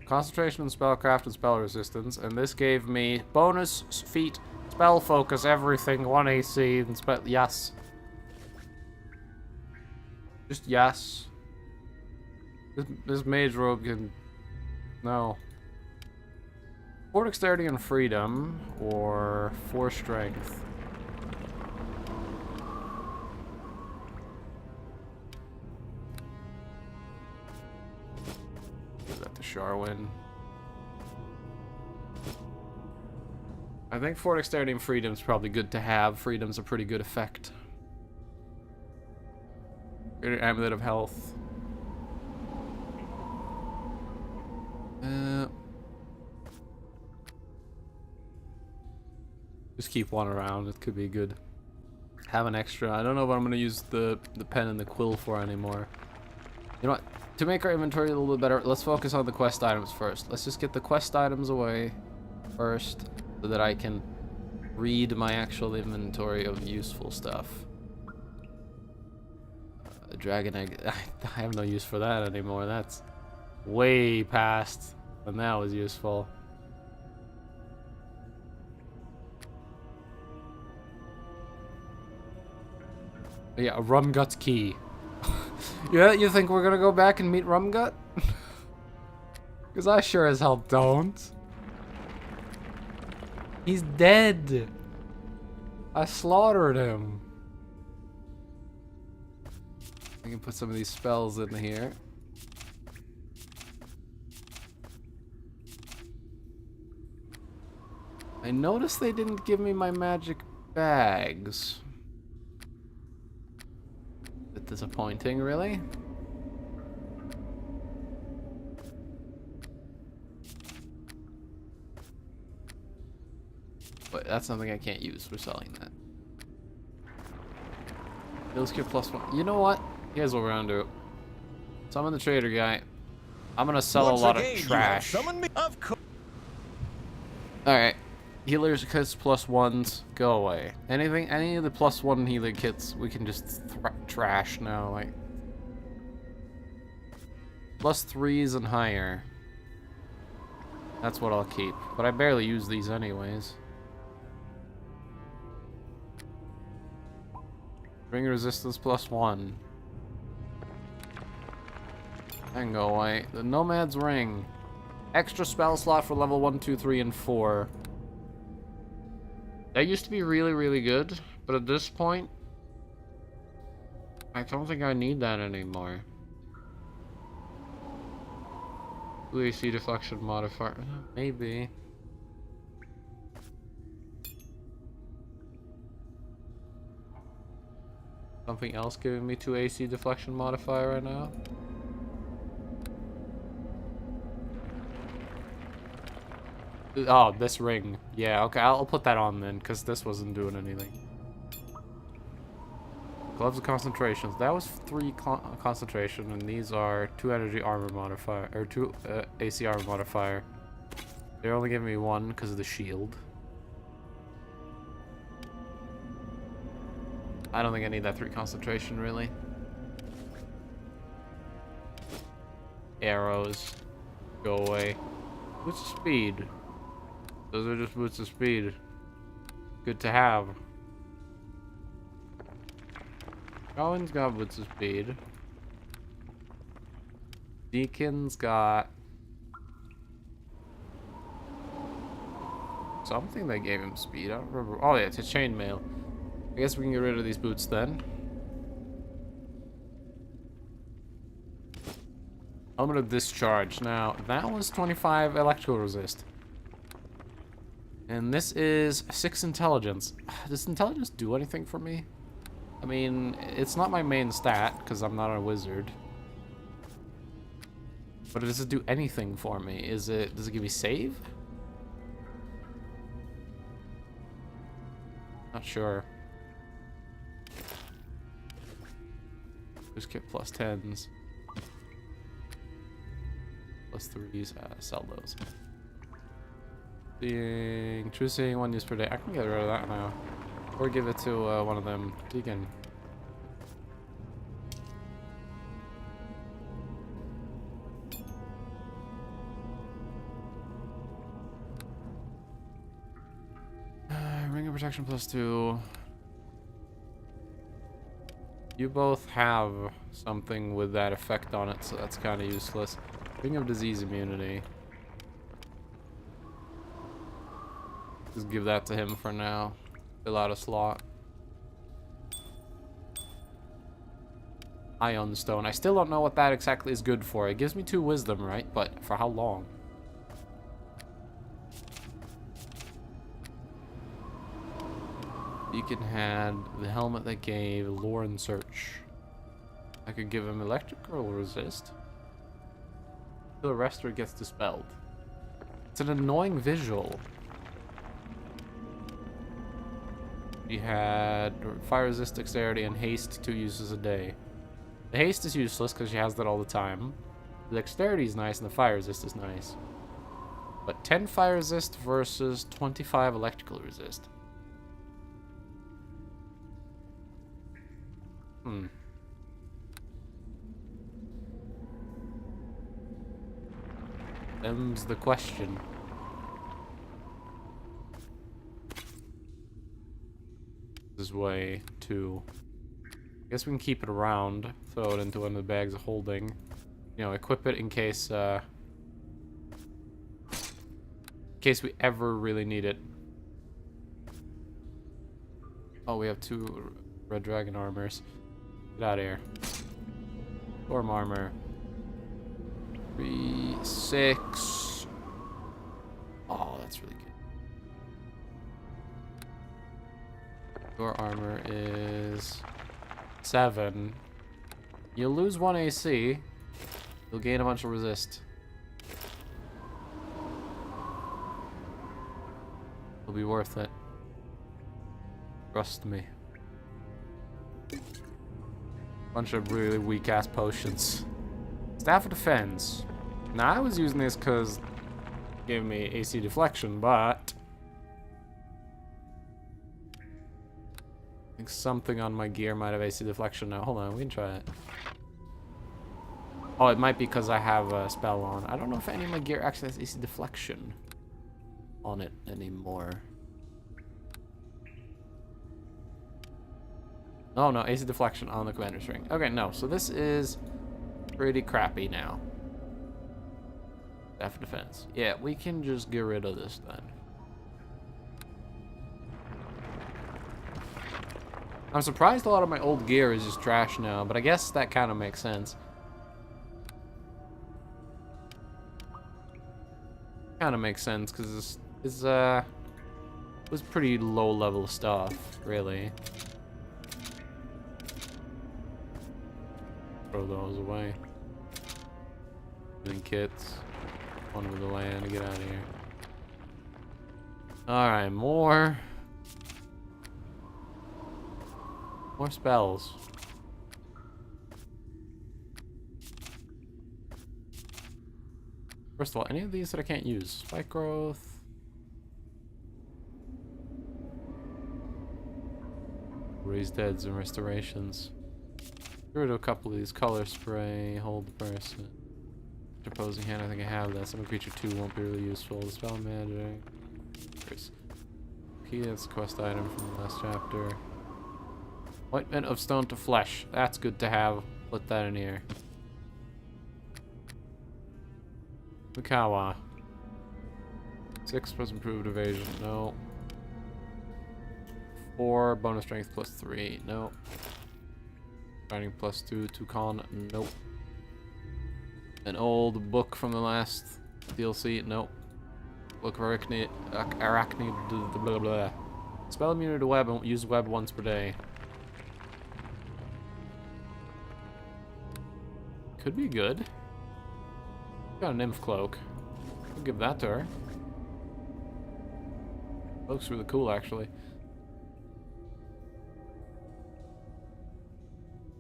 concentration and spellcraft and spell resistance, and this gave me bonus feat, spell focus, everything, 1 AC, and spell. Yes. Just yes. This mage robe can. No. 4 dexterity and freedom, or 4 strength. Is that the Sharwin? I think 4 dexterity and freedom is probably good to have. Freedom's a pretty good effect. Amulet of Health. Just keep one around. It could be good. Have an extra. I don't know what I'm gonna use the pen and the quill for anymore. You know what? To make our inventory a little bit better, let's focus on the quest items first. Let's just get the quest items away first, so that I can read my actual inventory of useful stuff. Dragon egg. I have no use for that anymore. That's way past when that was useful. Yeah, a Rumgut's key. Yeah, you think we're gonna go back and meet Rumgut? Because I sure as hell don't. He's dead. I slaughtered him. I can put some of these spells in here. I noticed they didn't give me my magic bags. Bit disappointing, really. But that's something I can't use for selling that. Bills give +1. You know what? Here's what we're gonna do. Summon the trader guy. I'm gonna sell a lot of trash. Alright. Healers kits +1s go away. Any of the +1 healer kits we can just trash now. Like +3s and higher. That's what I'll keep. But I barely use these anyways. Ring resistance +1. And go away. The Nomad's Ring. Extra spell slot for level 1, 2, 3, and 4. That used to be really, really good, but at this point, I don't think I need that anymore. AC deflection modifier. Maybe. Something else giving me 2 AC deflection modifier right now? Oh, this ring. Yeah, okay, I'll put that on then, because this wasn't doing anything. Gloves of concentration. That was 3 concentration, and these are 2 energy armor modifier, or 2 AC armor modifier. They're only giving me 1 because of the shield. I don't think I need that 3 concentration, really. Arrows. Go away. What's speed? Those are just boots of speed. Good to have. Colin's got boots of speed. Deacon's got something that gave him speed. I don't remember. Oh yeah, it's a chainmail. I guess we can get rid of these boots then. Helmet of discharge. Now, that was 25 electrical resist. And this is 6 intelligence. Does intelligence do anything for me? I mean, it's not my main stat, because I'm not a wizard. But does it do anything for me? Does it give me save? Not sure. Just get plus 10s. Plus 3s, sell those. True seeing 1 use per day. I can get rid of that now. Or give it to one of them. Deacon. Ring of protection plus 2. You both have something with that effect on it, so that's kind of useless. Ring of disease immunity. Just give that to him for now. Fill out a slot. Ion stone. I still don't know what that exactly is good for. It gives me 2 wisdom, right? But for how long? Beacon had the helmet that gave lore and search. I could give him electrical resist. The arrestor gets dispelled. It's an annoying visual. He had fire resist, dexterity, and haste 2 uses a day. The haste is useless because she has that all the time. The dexterity is nice and the fire resist is nice. But 10 fire resist versus 25 electrical resist. Them's the question. This way to... I guess we can keep it around. Throw it into one of the bags of holding. You know, equip it in case we ever really need it. Oh, we have 2 red dragon armors. Get out of here. Storm armor. 3, 6. Oh, that's really good. Your armor is 7. You'll lose 1 AC. You'll gain a bunch of resist. It'll be worth it. Trust me. Bunch of really weak ass potions. Staff of Defense. Now I was using this because it gave me AC deflection, but I think something on my gear might have AC deflection now. Hold on, we can try it. Oh, it might be because I have a spell on. I don't know if any of my gear actually has AC deflection on it anymore. Oh no, AC deflection on the commander's ring. Okay, no, so this is pretty crappy now. Staff of Defense. Yeah, we can just get rid of this then. I'm surprised a lot of my old gear is just trash now, but I guess that kind of makes sense. Kind of makes sense because this was pretty low level stuff, really. Throw those away. Then kits. One with the land to get out of here. Alright, more spells. First of all, any of these that I can't use? Spike growth. Raised deads and restorations. Get rid of a couple of these. Color spray, hold the person. Opposing hand, I think I have that. Summon creature 2 won't be really useful. The spell magic. Okay, that's a quest item from the last chapter. Ointment of stone to flesh. That's good to have. Put that in here. Mukawa. 6 plus improved evasion. No. 4 bonus strength plus 3. No. Fighting plus 2 to con. Nope. An old book from the last DLC. Nope. Book of Arachnid. Blah, blah, blah. Spell immunity to web and use web once per day. Could be good. Got a nymph cloak. I'll give that to her. Looks really cool, actually.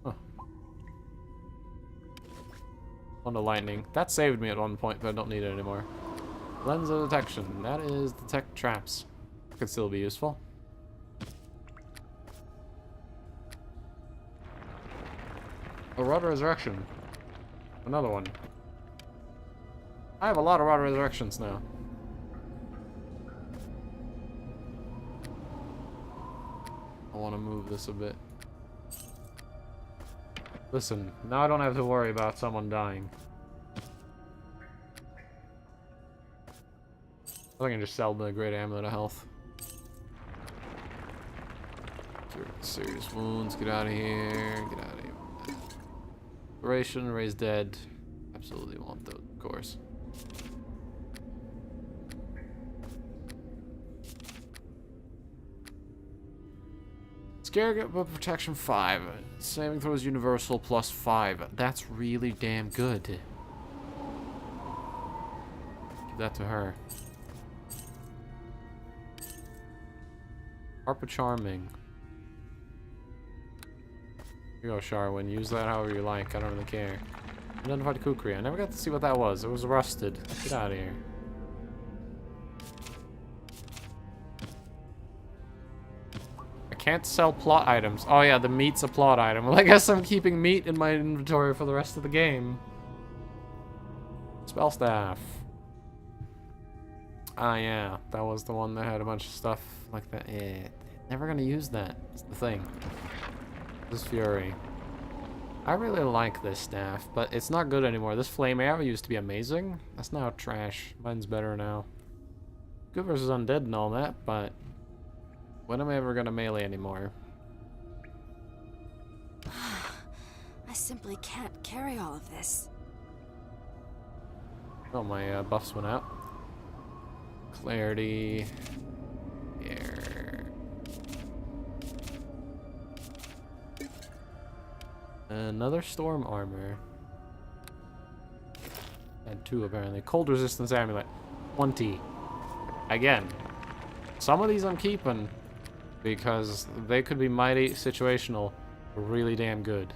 Huh. On the lightning. That saved me at one point, but I don't need it anymore. Lens of detection. That is detect traps. Could still be useful. A Rod of Resurrection. Another one. I have a lot of Rod of Resurrections now. I want to move this a bit. Listen, now I don't have to worry about someone dying. I can just sell the Great Amulet of Health. Serious wounds, get out of here, get out of here. Inspiration, raise dead. Absolutely want those, of course. Scare get protection 5. Saving throws universal plus 5. That's really damn good. Give that to her. Harp of Charming. Here you go, Sharwin. Use that however you like. I don't really care. Identified kukri. I never got to see what that was. It was rusted. Get out of here. I can't sell plot items. Oh yeah, the meat's a plot item. Well, I guess I'm keeping meat in my inventory for the rest of the game. Spell staff. Ah yeah, that was the one that had a bunch of stuff like that. Yeah, never gonna use that. It's the thing. This Fury. I really like this staff, but it's not good anymore. This flame arrow used to be amazing. That's now trash. Mine's better now. Good versus undead and all that, but when am I ever gonna melee anymore? I simply can't carry all of this. Oh, my buffs went out. Clarity. Here. Another storm armor. And 2 apparently. Cold resistance amulet. 20. Again. Some of these I'm keeping because they could be mighty situational. Really damn good.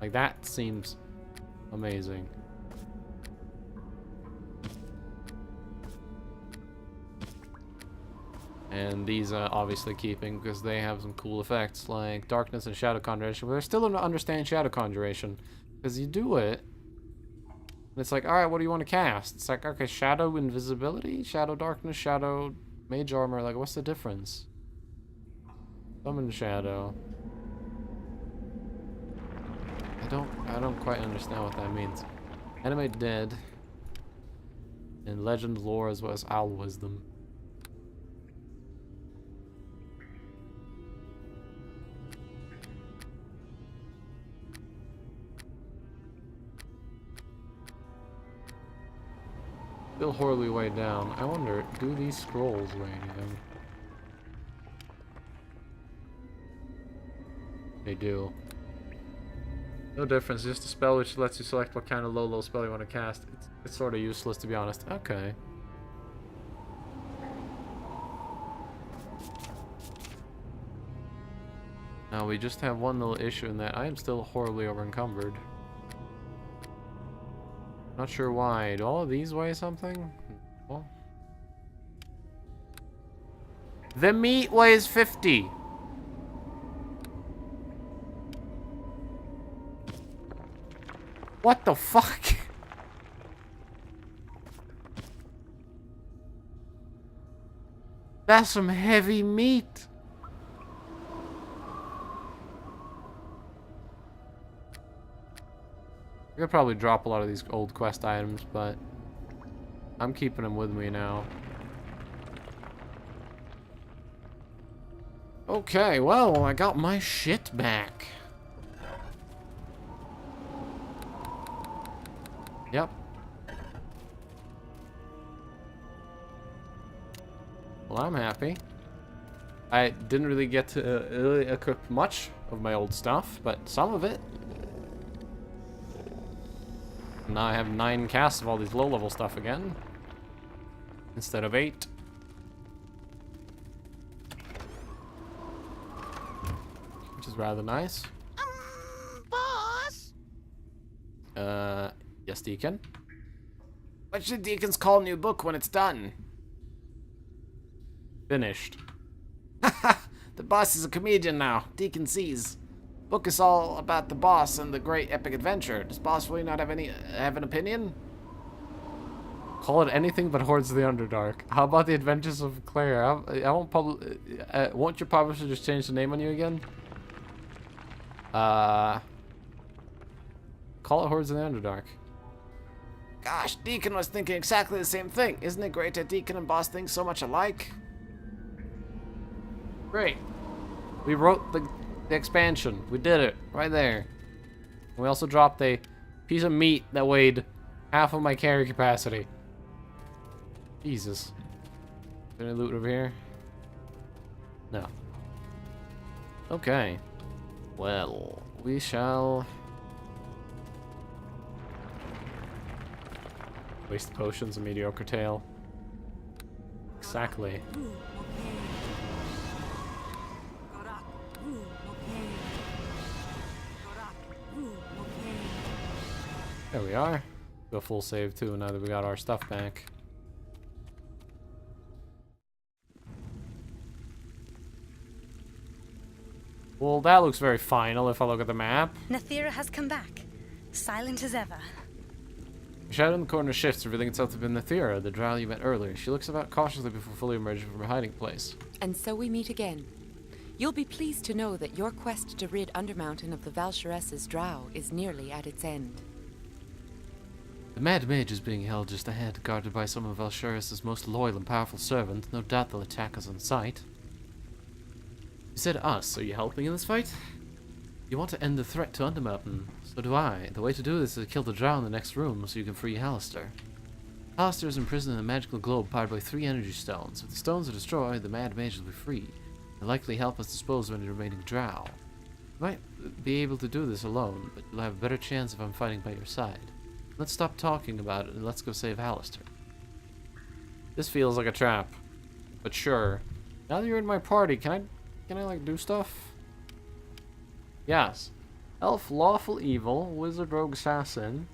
Like that seems amazing. And these obviously keeping because they have some cool effects like darkness and shadow conjuration. But I still don't understand shadow conjuration because you do it and it's like, all right, what do you want to cast? It's like, okay, shadow invisibility, shadow darkness, shadow mage armor. Like, what's the difference? Summon shadow. I don't quite understand what that means. Animate dead. And legend lore as well as owl wisdom. Still horribly way down. I wonder, do these scrolls weigh anything? They do. No difference, just a spell which lets you select what kind of low spell you want to cast. It's sort of useless, to be honest. Okay. Now we just have one little issue in that I am still horribly over encumbered. Not sure why. Do all of these weigh something? Well, the meat weighs 50. What the fuck? That's some heavy meat. I could probably drop a lot of these old quest items, but I'm keeping him with me now. Okay, well, I got my shit back. Yep. Well, I'm happy. I didn't really get to equip much of my old stuff, but some of it. Now I have 9 casts of all these low-level stuff again, instead of 8. Which is rather nice. Boss? Yes, Deacon? What should deacons call new book when it's done? Finished. The boss is a comedian now. Deacon sees. Book is all about the boss and the great epic adventure. Does boss really not have an opinion? Call it anything but Hordes of the Underdark. How about the Adventures of Claire? I won't won't your publisher just change the name on you again? Call it Hordes of the Underdark. Gosh, Deacon was thinking exactly the same thing. Isn't it great that Deacon and boss think so much alike? Great. We wrote the expansion. We did it. Right there. We also dropped a piece of meat that weighed half of my carry capacity. Jesus. Is there any loot over here? No. Okay. Well, we shall... waste potions and mediocre tail. Exactly. There we are. Go full save too now that we got our stuff back. Well, that looks very final if I look at the map. Nathira has come back, silent as ever. The shadow in the corner shifts, revealing itself to be Nathira, the drow you met earlier. She looks about cautiously before fully emerging from her hiding place. And so we meet again. You'll be pleased to know that your quest to rid Undermountain of the Valsharess's drow is nearly at its end. The Mad Mage is being held just ahead, guarded by some of Valsharess's most loyal and powerful servants. No doubt they'll attack us on sight. You said us. Are you helping in this fight? You want to end the threat to Undermountain. So do I. The way to do this is to kill the drow in the next room so you can free Hallister. Hallister is imprisoned in a magical globe powered by 3 energy stones. If the stones are destroyed, the Mad Mage will be free. They'll likely help us dispose of any remaining drow. You might be able to do this alone, but you'll have a better chance if I'm fighting by your side. Let's stop talking about it and let's go save Hallister. This feels like a trap. But sure. Now that you're in my party, can I like do stuff? Yes. Elf, lawful evil, wizard, rogue, assassin.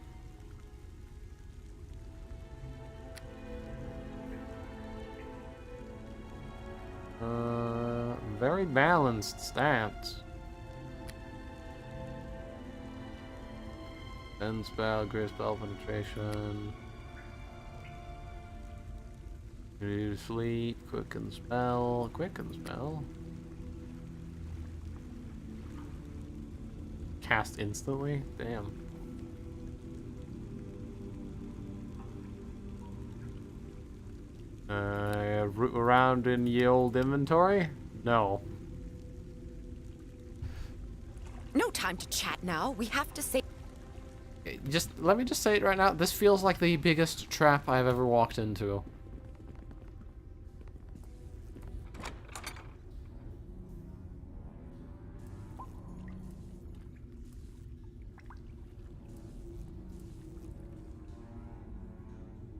Very balanced stats. End spell, great spell penetration. Reduce sleep, quicken spell, Cast instantly? Damn. Root around in ye old inventory? No. No time to chat now. We have to say... Let me just say it right now. This feels like the biggest trap I've ever walked into.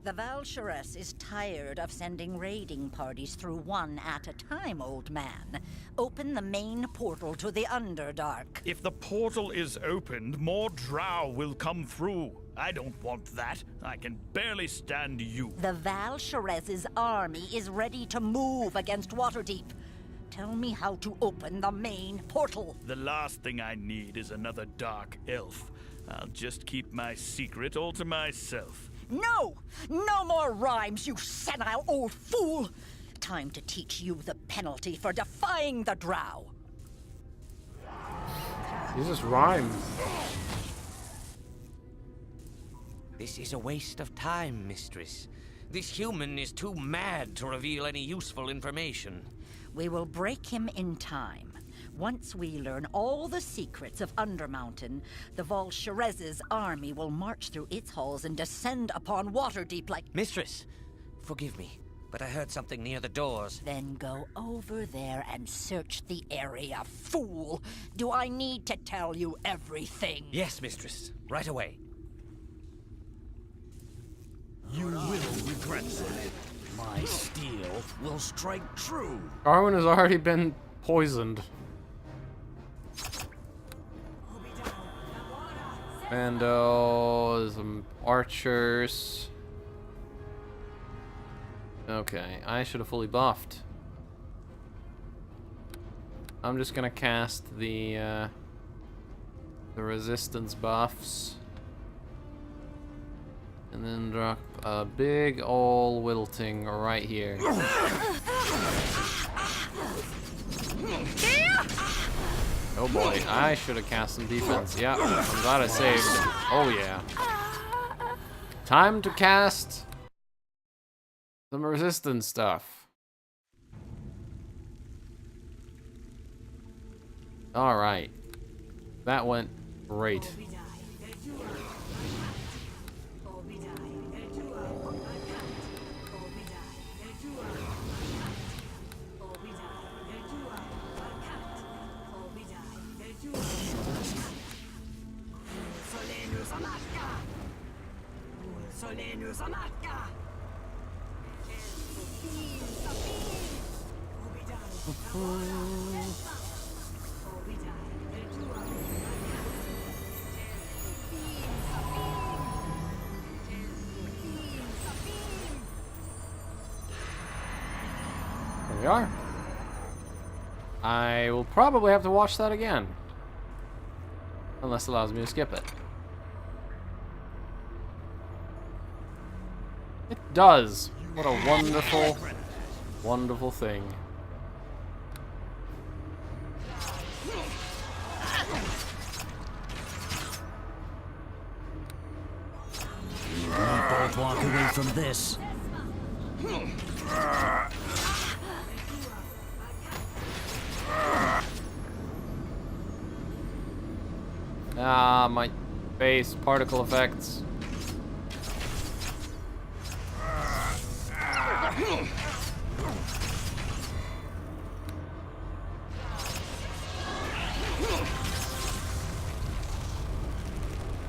The Valsharess is tired of sending raiding parties through one at a time, old man. Open the main portal to the Underdark. If the portal is opened, more drow will come through. I don't want that. I can barely stand you. The Valsharess's army is ready to move against Waterdeep. Tell me how to open the main portal. The last thing I need is another dark elf. I'll just keep my secret all to myself. No! No more rhymes, you senile old fool! Time to teach you the penalty for defying the drow. Jesus rhymes. This is a waste of time, mistress. This human is too mad to reveal any useful information. We will break him in time. Once we learn all the secrets of Undermountain, the Valsharez's army will march through its halls and descend upon Waterdeep like... Mistress, forgive me, but I heard something near the doors. Then go over there and search the area, fool! Do I need to tell you everything? Yes, mistress. Right away. You will regret it. My steel will strike true. Darwin has already been poisoned. And some archers. Okay, I should have fully buffed. I'm just gonna cast the resistance buffs. And then drop a big ol' wilting right here. Oh boy, I should have cast some defense. Yeah, I'm glad I saved. Oh yeah. Time to cast some resistance stuff. Alright. That went great. There we are. I will probably have to watch that again. Unless it allows me to skip it. It does. What a wonderful, wonderful thing. You won't both walk away from this. Ah, my face, particle effects.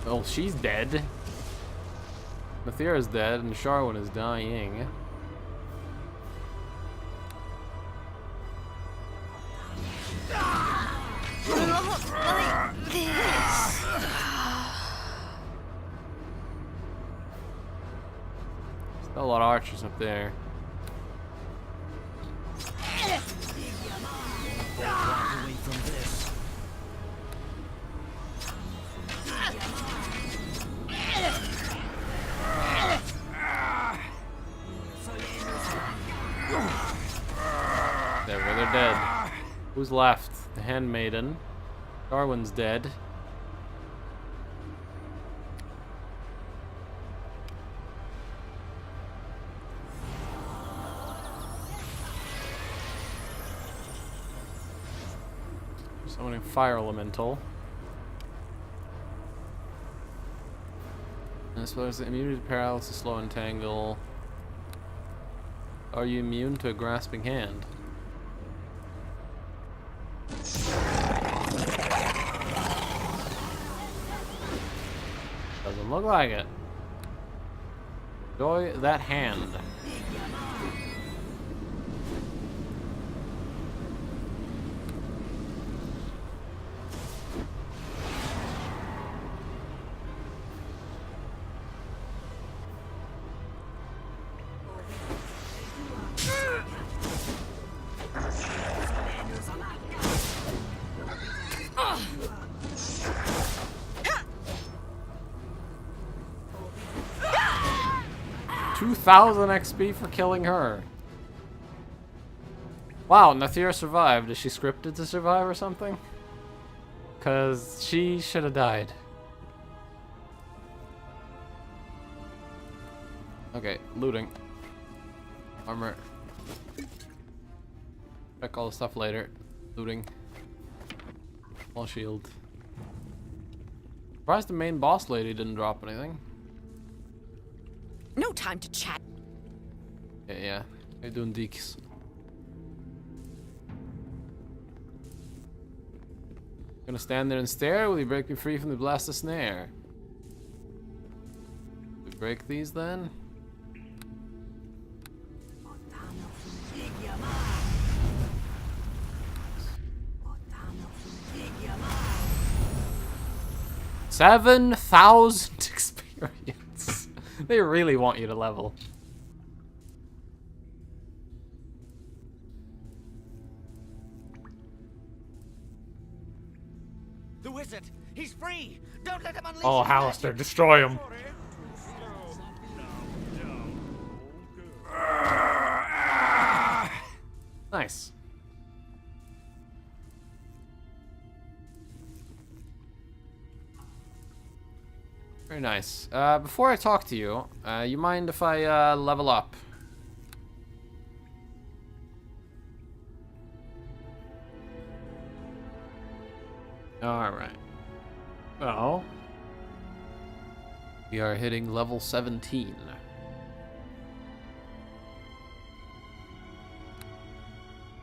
Oh, she's dead. Mathira's dead and Sharwin is dying. Still a lot of archers up there. Walk away from this. There, they're dead. Who's left? The handmaiden. Darwin's dead. Summoning fire elemental. And as well as the immunity to paralysis, slow entangle. Are you immune to a grasping hand? Doesn't look like it. Enjoy that hand. $2,000 XP for killing her. Wow, Nathira survived. Is she scripted to survive or something? Because she should have died. Okay, looting. Armor. Check all the stuff later. Looting. Small shield. Surprised the main boss lady didn't drop anything. No time to chat. Yeah. You're doing deeks. Gonna stand there and stare? Will you break me free from the blast of snare? We break these then? $7,000 experience. They really want you to level. Who is it? He's free! Don't let him unleash Oh, his Hallister, magic. destroy him. Nice. Very nice. Before I talk to you, you mind if I level up? Alright. Well, we are hitting level 17.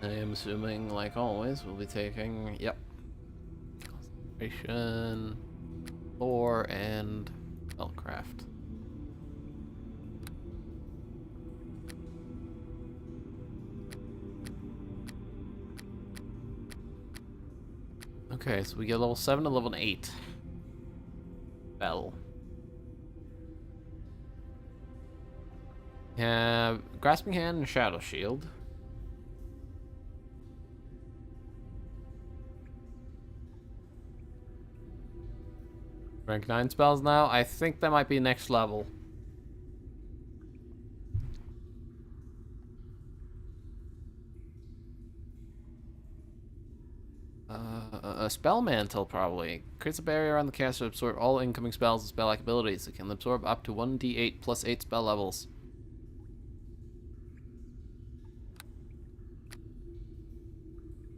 I am assuming, like always, we'll be taking, yep, concentration, lore, and spellcraft. Okay, so we get level 7 to level 8. Spell. Grasping Hand and Shadow Shield. Rank 9 spells now. I think that might be next level. A spell mantle probably. Creates a barrier on the caster to absorb all incoming spells and spell-like abilities. It can absorb up to 1d8 plus 8 spell levels.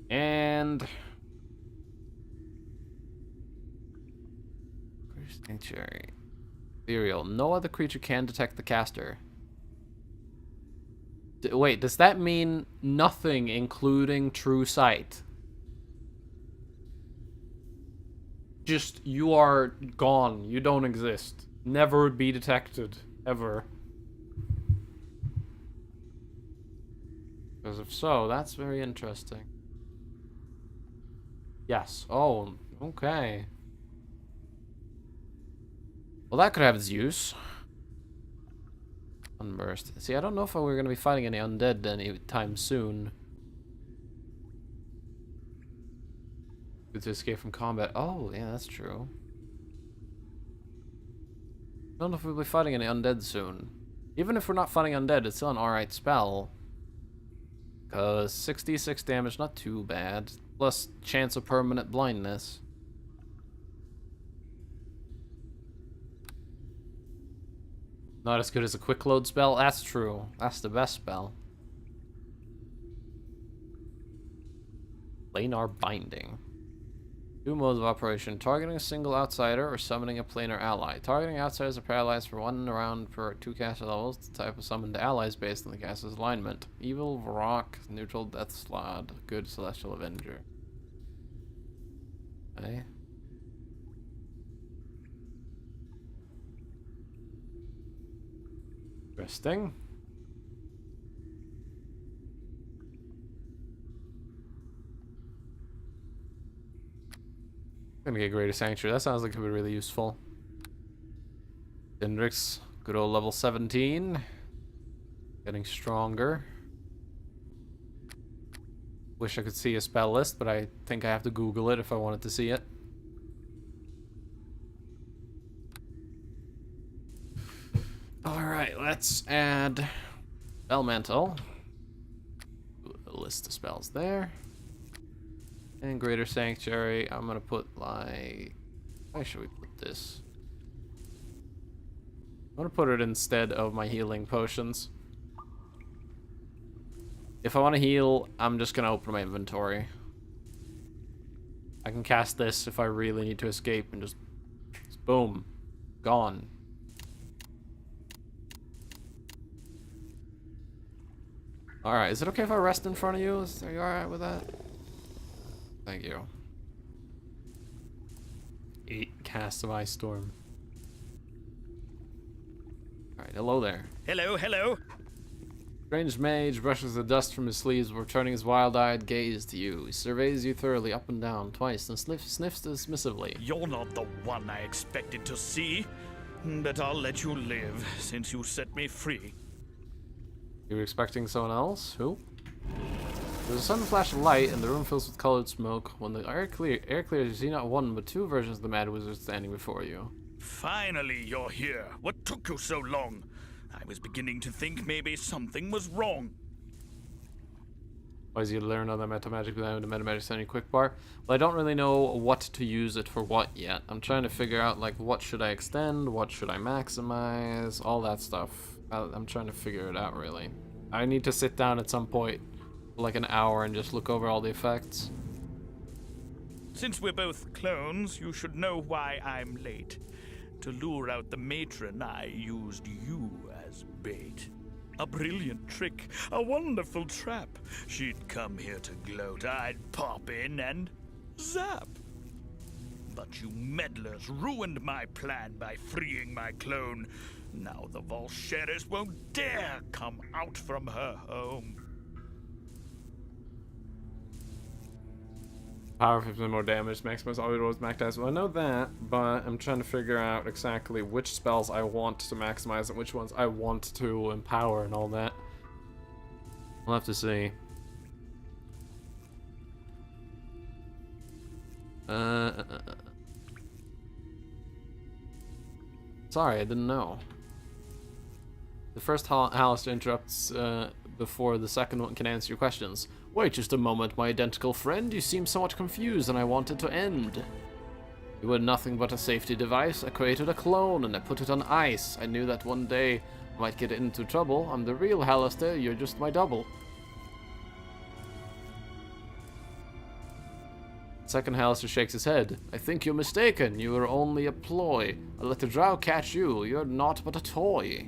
And Sanctuary. Ethereal. No other creature can detect the caster. Wait, does that mean nothing including true sight? Just, you are gone. You don't exist. Never be detected. Ever. Because if so, that's very interesting. Yes. Oh, okay. Well, that could have its use. Unburst. See, I don't know if we're going to be fighting any undead anytime soon. Good to escape from combat. Oh, yeah, that's true. I don't know if we'll be fighting any undead soon. Even if we're not fighting undead, it's still an alright spell. Because 66 damage, not too bad. Plus chance of permanent blindness. Not as good as a quick load spell? That's true. That's the best spell. Planar Binding. 2 modes of operation. Targeting a single outsider or summoning a planar ally. Targeting outsiders are paralyzed for 1 round per 2 caster levels. The type of summoned allies based on the caster's alignment. Evil, Varrock, Neutral, Death Slod, Good, Celestial Avenger. Okay. Interesting. Gonna get Greater Sanctuary. That sounds like it could be really useful. Dendrix, good old level 17. Getting stronger. Wish I could see a spell list, but I think I have to Google it if I wanted to see it. Alright, let's add Elemental. A list of spells there. And Greater Sanctuary, I'm gonna put like... Where should we put this? I'm gonna put it instead of my healing potions. If I want to heal, I'm just gonna open my inventory. I can cast this if I really need to escape and just boom, gone. Alright, is it okay if I rest in front of you? Are you alright with that? Thank you. 8 casts of Ice Storm. Alright, hello there. Hello, hello. Strange mage brushes the dust from his sleeves before turning his wild-eyed gaze to you. He surveys you thoroughly up and down twice and sniffs dismissively. You're not the one I expected to see, but I'll let you live since you set me free. You were expecting someone else? Who? There's a sudden flash of light and the room fills with colored smoke. When the air clears, you see not one but 2 versions of the Mad Wizard standing before you. Finally, you're here. What took you so long? I was beginning to think maybe something was wrong. Why is you learn on the metamagic without the metamagic sounding quick bar? Well, I don't really know what to use it for what yet. I'm trying to figure out, like, what should I extend, what should I maximize, all that stuff. I'm trying to figure it out, really. I need to sit down at some point, like an hour, and just look over all the effects. Since we're both clones, you should know why I'm late. To lure out the matron, I used you as bait. A brilliant trick, a wonderful trap. She'd come here to gloat, I'd pop in and zap. But you meddlers ruined my plan by freeing my clone. Now the Valsheris won't dare come out from her home. Power 50 more damage, maximize all your rolls, max dice. Well, I know that, but I'm trying to figure out exactly which spells I want to maximize and which ones I want to empower and all that. We'll have to see. Sorry, I didn't know. The first Alistair interrupts before the second one can answer your questions. Wait just a moment, my identical friend. You seem somewhat confused and I wanted to end. You were nothing but a safety device. I created a clone and I put it on ice. I knew that one day I might get into trouble. I'm the real Alistair, you're just my double. Second Alistair shakes his head. I think you're mistaken. You are only a ploy. I let the drow catch you. You're not but a toy.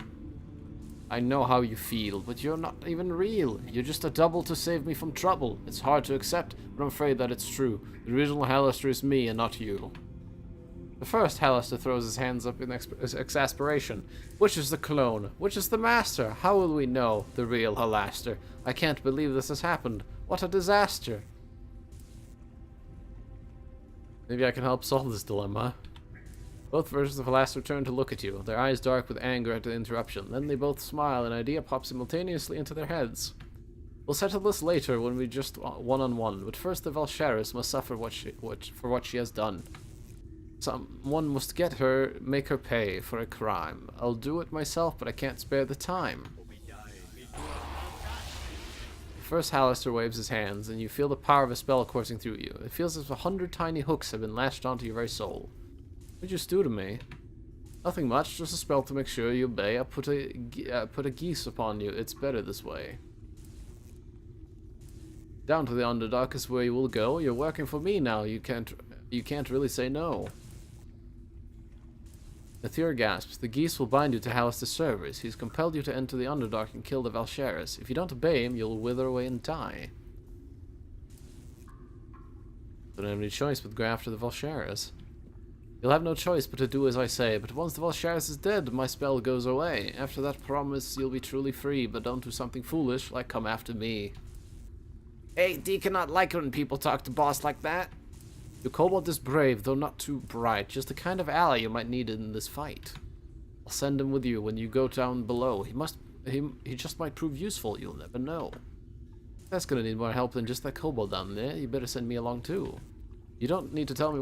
I know how you feel, but you're not even real. You're just a double to save me from trouble. It's hard to accept, but I'm afraid that it's true. The original Alistair is me and not you. The first Alistair throws his hands up in exasperation. Which is the clone? Which is the master? How will we know the real Alistair? I can't believe this has happened. What a disaster. Maybe I can help solve this dilemma. Both versions of Alistair turn to look at you, their eyes dark with anger at the interruption. Then they both smile, and an idea pops simultaneously into their heads. We'll settle this later when we just one-on-one, but first the Valsheris must suffer for what she has done. Someone must make her pay for a crime. I'll do it myself, but I can't spare the time. First, Alistair waves his hands, and you feel the power of a spell coursing through you. It feels as if 100 tiny hooks have been lashed onto your very soul. What did you just do to me? Nothing much, just a spell to make sure you obey. I put a geese upon you. It's better this way. Down to the Underdark is where you will go. You're working for me now. You can't really say no. Aethir gasps. The geese will bind you to Alistair's service. He's compelled you to enter the Underdark and kill the Valsheris. If you don't obey him, you'll wither away and die. Don't have any choice but go after the Valsheris. You'll have no choice but to do as I say, but once the Valsheris is dead, my spell goes away. After that promise, you'll be truly free, but don't do something foolish, like come after me. Hey, Deacon not like it when people talk to boss like that. Your kobold is brave, though not too bright, just the kind of ally you might need in this fight. I'll send him with you when you go down below. He just might prove useful, you'll never know. That's gonna need more help than just that kobold down there. You better send me along too. You don't tell me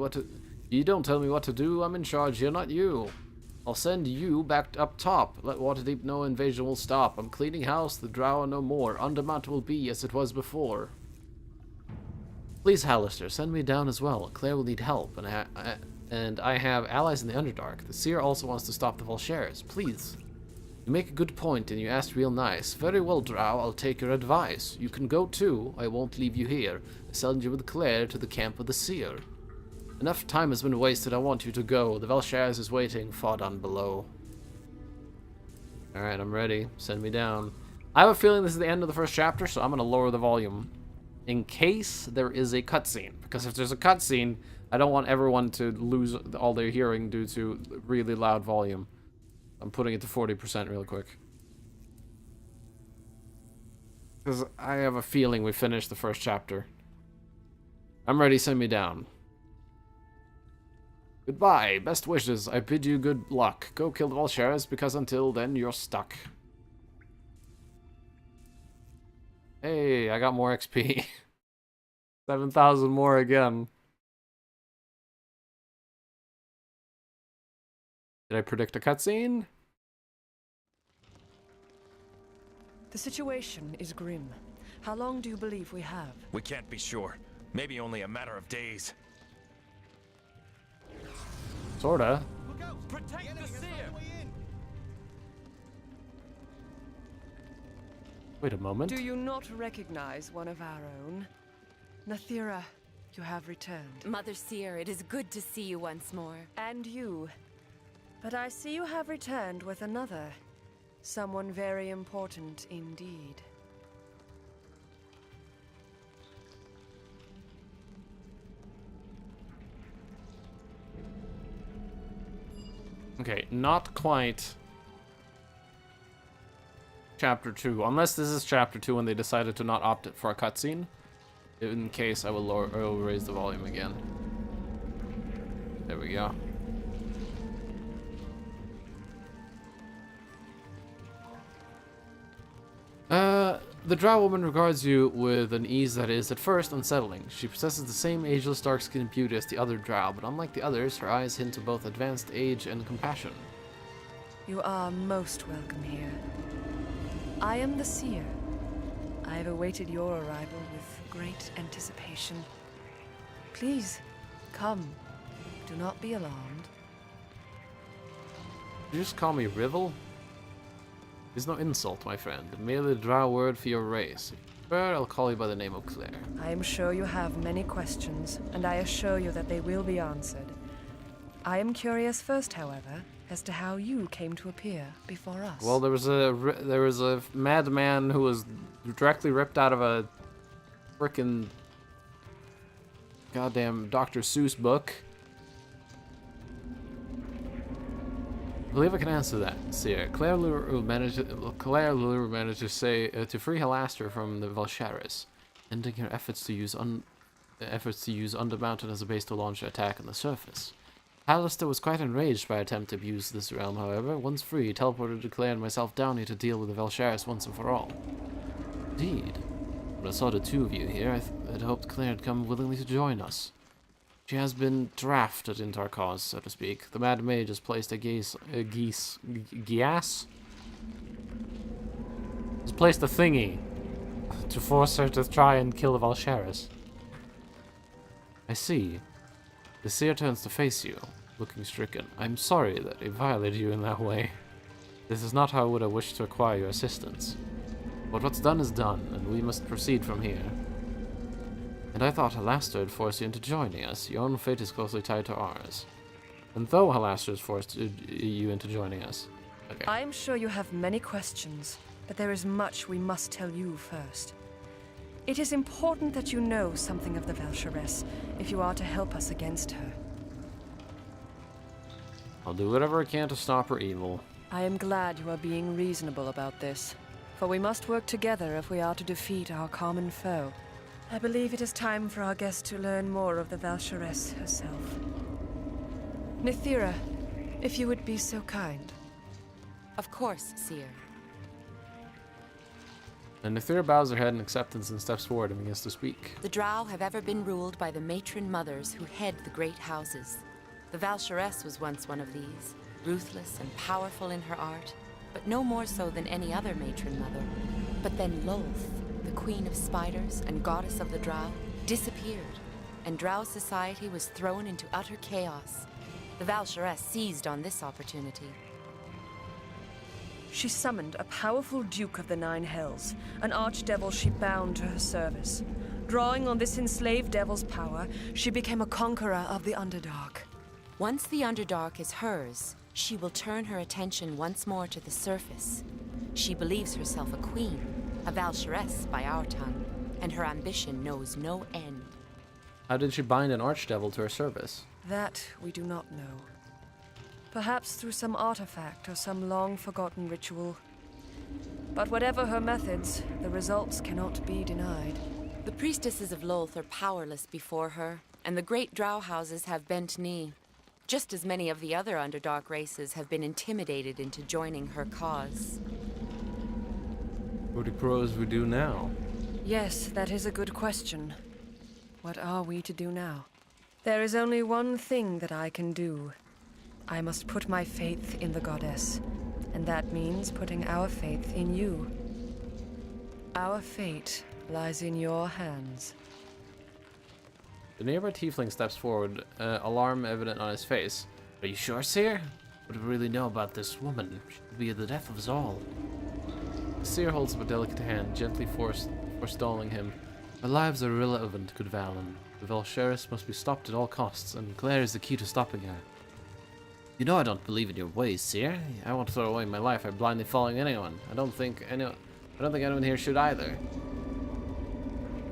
what to do, I'm in charge here, not you. I'll send you back up top. Let Waterdeep know invasion will stop. I'm cleaning house, the drow are no more. Undermount will be as it was before. Please, Alistair, send me down as well. Claire will need help, and and I have allies in the Underdark. The Seer also wants to stop the Volshares. Please. You make a good point, and you asked real nice. Very well, Drow, I'll take your advice. You can go too. I won't leave you here. I send you with Claire to the camp of the Seer. Enough time has been wasted. I want you to go. The Volshares is waiting far down below. Alright, I'm ready. Send me down. I have a feeling this is the end of the first chapter, so I'm going to lower the volume in case there is a cutscene. Because if there's a cutscene, I don't want everyone to lose all their hearing due to really loud volume. I'm putting it to 40% real quick. Because I have a feeling we finished the first chapter. I'm ready, send me down. Goodbye, best wishes. I bid you good luck. Go kill the Volshares, because until then, you're stuck. Hey, I got more XP. 7,000 more again. Did I predict a cutscene? The situation is grim. How long do you believe we have? We can't be sure. Maybe only a matter of days. Sorta. Look out! Protect the Seer! Wait a moment. Do you not recognize one of our own? Nathira, you have returned. Mother Seer, it is good to see you once more. And you. But I see you have returned with another. Someone very important indeed. Okay, not quite Chapter 2. Unless this is Chapter 2 and they decided to not opt it for a cutscene. In case, I will raise the volume again. There we go. The Drow woman regards you with an ease that is, at first, unsettling. She possesses the same ageless dark-skinned beauty as the other Drow, but unlike the others, her eyes hint of both advanced age and compassion. You are most welcome here. I am the Seer. I have awaited your arrival with great anticipation. Please, come. Do not be alarmed. Did you just call me Rivel? It's no insult, my friend. Merely a Drow word for your race. If you prefer, I'll call you by the name of Claire. I am sure you have many questions, and I assure you that they will be answered. I am curious first, however, as to how you came to appear before us. Well, there was a madman who was directly ripped out of a frickin' goddamn Dr. Seuss book. I believe I can answer that. Seer. Claire Lure managed to say to free Halaster from the Volshares, ending her efforts to use Undermountain as a base to launch an attack on the surface. Halaster was quite enraged by attempt to abuse this realm, however. Once free, teleported Claire and myself down here to deal with the Volshares once and for all. Indeed. When I saw the two of you here, I had hoped Claire had come willingly to join us. She has been drafted into our cause, so to speak. The Mad Mage has placed has placed a thingy to force her to try and kill the Volshares. I see. The Seer turns to face you, looking stricken. I'm sorry that I violated you in that way. This is not how I would have wished to acquire your assistance. But what's done is done, and we must proceed from here. And I thought Halaster had forced you into joining us. Your own fate is closely tied to ours. And though Halaster has forced you into joining us... Okay. I am sure you have many questions, but there is much we must tell you first. It is important that you know something of the Valsharess, if you are to help us against her. I'll do whatever I can to stop her evil. I am glad you are being reasonable about this, for we must work together if we are to defeat our common foe. I believe it is time for our guest to learn more of the Valsharess herself. Nathira, if you would be so kind. Of course, Seer. And Nathira bows her head in acceptance and steps forward and begins to speak. The Drow have ever been ruled by the matron mothers who head the great houses. The Valsharess was once one of these, ruthless and powerful in her art, but no more so than any other matron mother. But then Lolth, the queen of spiders and goddess of the Drow, disappeared, and Drow society was thrown into utter chaos. The Valcheress seized on this opportunity. She summoned a powerful Duke of the Nine Hells, an archdevil she bound to her service. Drawing on this enslaved devil's power, she became a conqueror of the Underdark. Once the Underdark is hers, she will turn her attention once more to the surface. She believes herself a queen, a Valcheress by our tongue, and her ambition knows no end. How did she bind an archdevil to her service? That we do not know. Perhaps through some artifact or some long-forgotten ritual. But whatever her methods, the results cannot be denied. The priestesses of Lolth are powerless before her, and the great drow houses have bent knee. Just as many of the other Underdark races have been intimidated into joining her cause. What do pros we do now? Yes, that is a good question. What are we to do now? There is only one thing that I can do. I must put my faith in the goddess, and that means putting our faith in you. Our fate lies in your hands. The nearby tiefling steps forward, alarm evident on his face. Are you sure, Seer? What do we really know about this woman? She could be the death of us all. The seer holds up a delicate hand, gently forestalling him. Our lives are irrelevant, good Valen. The Valcheress must be stopped at all costs, and Claire is the key to stopping her. You know I don't believe in your ways, Seer. I won't throw away my life by blindly following anyone. I don't think anyone here should either.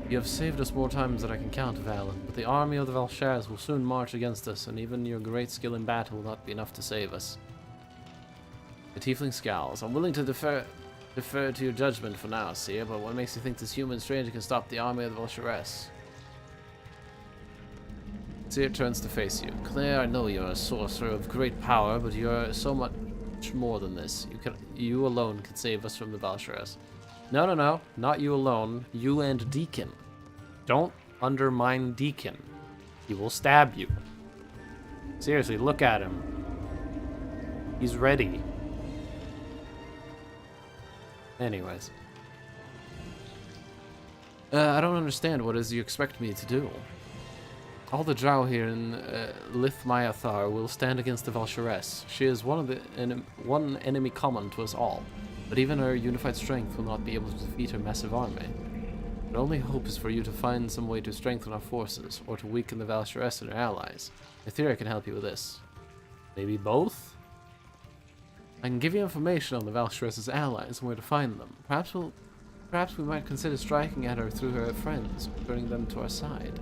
You have saved us more times than I can count, Valen, but the army of the Valcheress will soon march against us, and even your great skill in battle will not be enough to save us. The tiefling scowls. I'm willing to defer to your judgment for now, Seer, but what makes you think this human stranger can stop the army of the Valcheress? Seer turns to face you. Claire, I know you're a sorcerer of great power, but you're so much more than this. You alone can save us from the Valcheress. No, not you alone. You and Deacon. Don't undermine Deacon. He will stab you. Seriously, look at him. He's ready. Anyways. I don't understand. What is you expect me to do? All the drow here in Lithmyathar will stand against the Valcheress. She is one enemy common to us all, but even her unified strength will not be able to defeat her massive army. Our only hope is for you to find some way to strengthen our forces, or to weaken the Valcheress and her allies. Ithera can help you with this. Maybe both? I can give you information on the Valcheress's allies and where to find them. Perhaps we might consider striking at her through her friends, turning them to our side.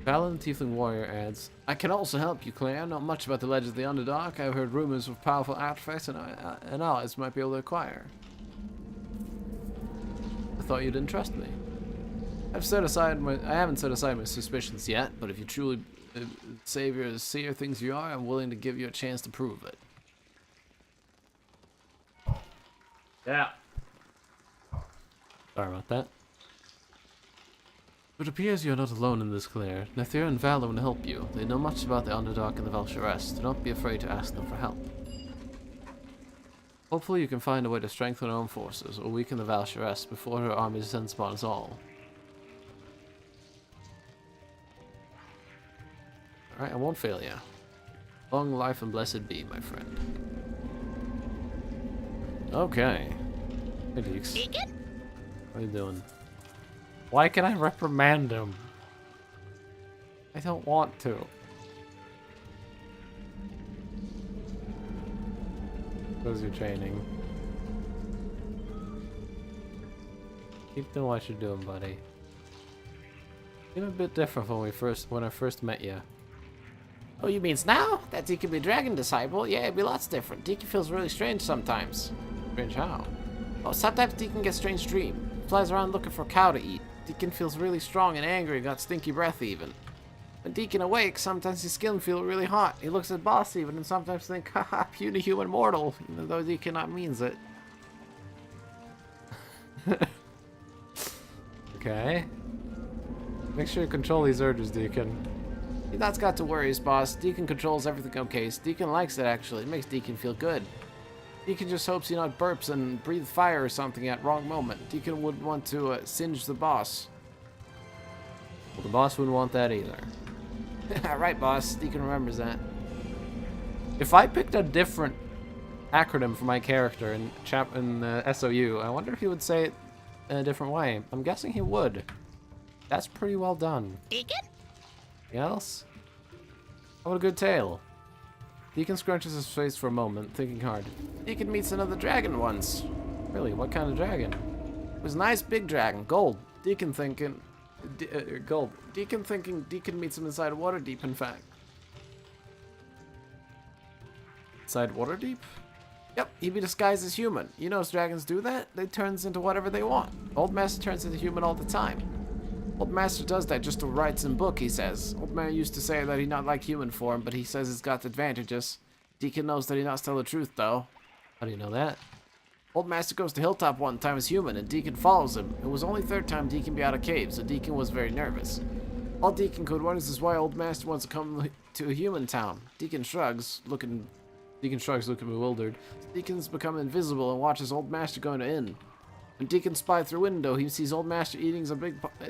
Valen, the Tiefling Warrior, adds, I can also help you, Claire. Not much about the legends of the Underdark. I've heard rumors of powerful artifacts and allies might be able to acquire. I thought you didn't trust me. I haven't set aside my suspicions yet, but if you truly savior, seer things you are, I'm willing to give you a chance to prove it. Yeah. Sorry about that. It appears you are not alone in this, Claire. Nethir and Valen will help you. They know much about the Underdark and the Valcheress. Do not be afraid to ask them for help. Hopefully you can find a way to strengthen our own forces, or weaken the Valcheress before her army descends upon us all. Alright, I won't fail you. Long life and blessed be, my friend. Okay. Hey, Deeks. Deacon? How you doing? Why can I reprimand him? I don't want to. How's your training? Keep doing what you're doing, buddy. Seem a bit different when I first met you. Oh, you means now? That Deacon be dragon disciple? Yeah, it'd be lots different. Deacon feels really strange sometimes. Strange how? Oh, sometimes Deacon gets strange dream. Flies around looking for a cow to eat. Deacon feels really strong and angry, got stinky breath even. When Deacon awakes, sometimes his skin feels really hot. He looks at boss even and sometimes think, haha, puny human mortal, even though Deacon not means it. Okay. Make sure you control these urges, Deacon. That's got to worry his boss. Deacon controls everything okay. Deacon likes it actually. It makes Deacon feel good. Deacon just hopes he not burps and breathe fire or something at wrong moment. Deacon wouldn't want to singe the boss. Well, the boss wouldn't want that either. Right, boss. Deacon remembers that. If I picked a different acronym for my character in SOU, I wonder if he would say it in a different way. I'm guessing he would. That's pretty well done. Deacon? Anything else? How about a good tale? Deacon scrunches his face for a moment, thinking hard. Deacon meets another dragon once. Really? What kind of dragon? It was a nice big dragon, gold. Deacon thinking... gold. Deacon thinking Deacon meets him inside Waterdeep, in fact. Inside Waterdeep? Yep, he be disguised as human. You know dragons do that? They turns into whatever they want. Old Master turns into human all the time. Old Master does that just to write some book, he says. Old Man used to say that he not like human form, but he says it's got advantages. Deacon knows that he not tell the truth, though. How do you know that? Old Master goes to Hilltop one time as human, and Deacon follows him. It was only third time Deacon be out of cave, so Deacon was very nervous. All Deacon could wonder is why Old Master wants to come to a human town. Deacon shrugs, looking bewildered. Deacon's become invisible and watches Old Master going in. When Deacon spied through window, he sees Old Master eating a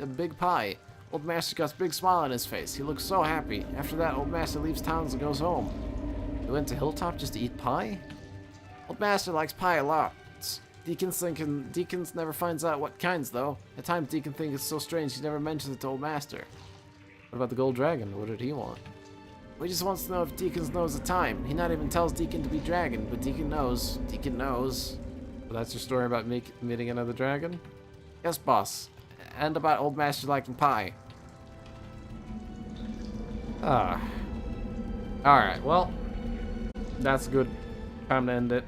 big pie. Old Master got a big smile on his face. He looks so happy. After that, Old Master leaves town and goes home. He went to Hilltop just to eat pie? Old Master likes pie a lot. Deacon's never finds out what kinds, though. At times, Deacon thinks it's so strange he never mentions it to Old Master. What about the gold dragon? What did he want? He just wants to know if Deacon knows the time. He not even tells Deacon to be dragon, but Deacon knows. Deacon knows. So that's your story about meeting another dragon? Yes, boss. And about Old Master liking pie. Alright, well. That's a good time to end it.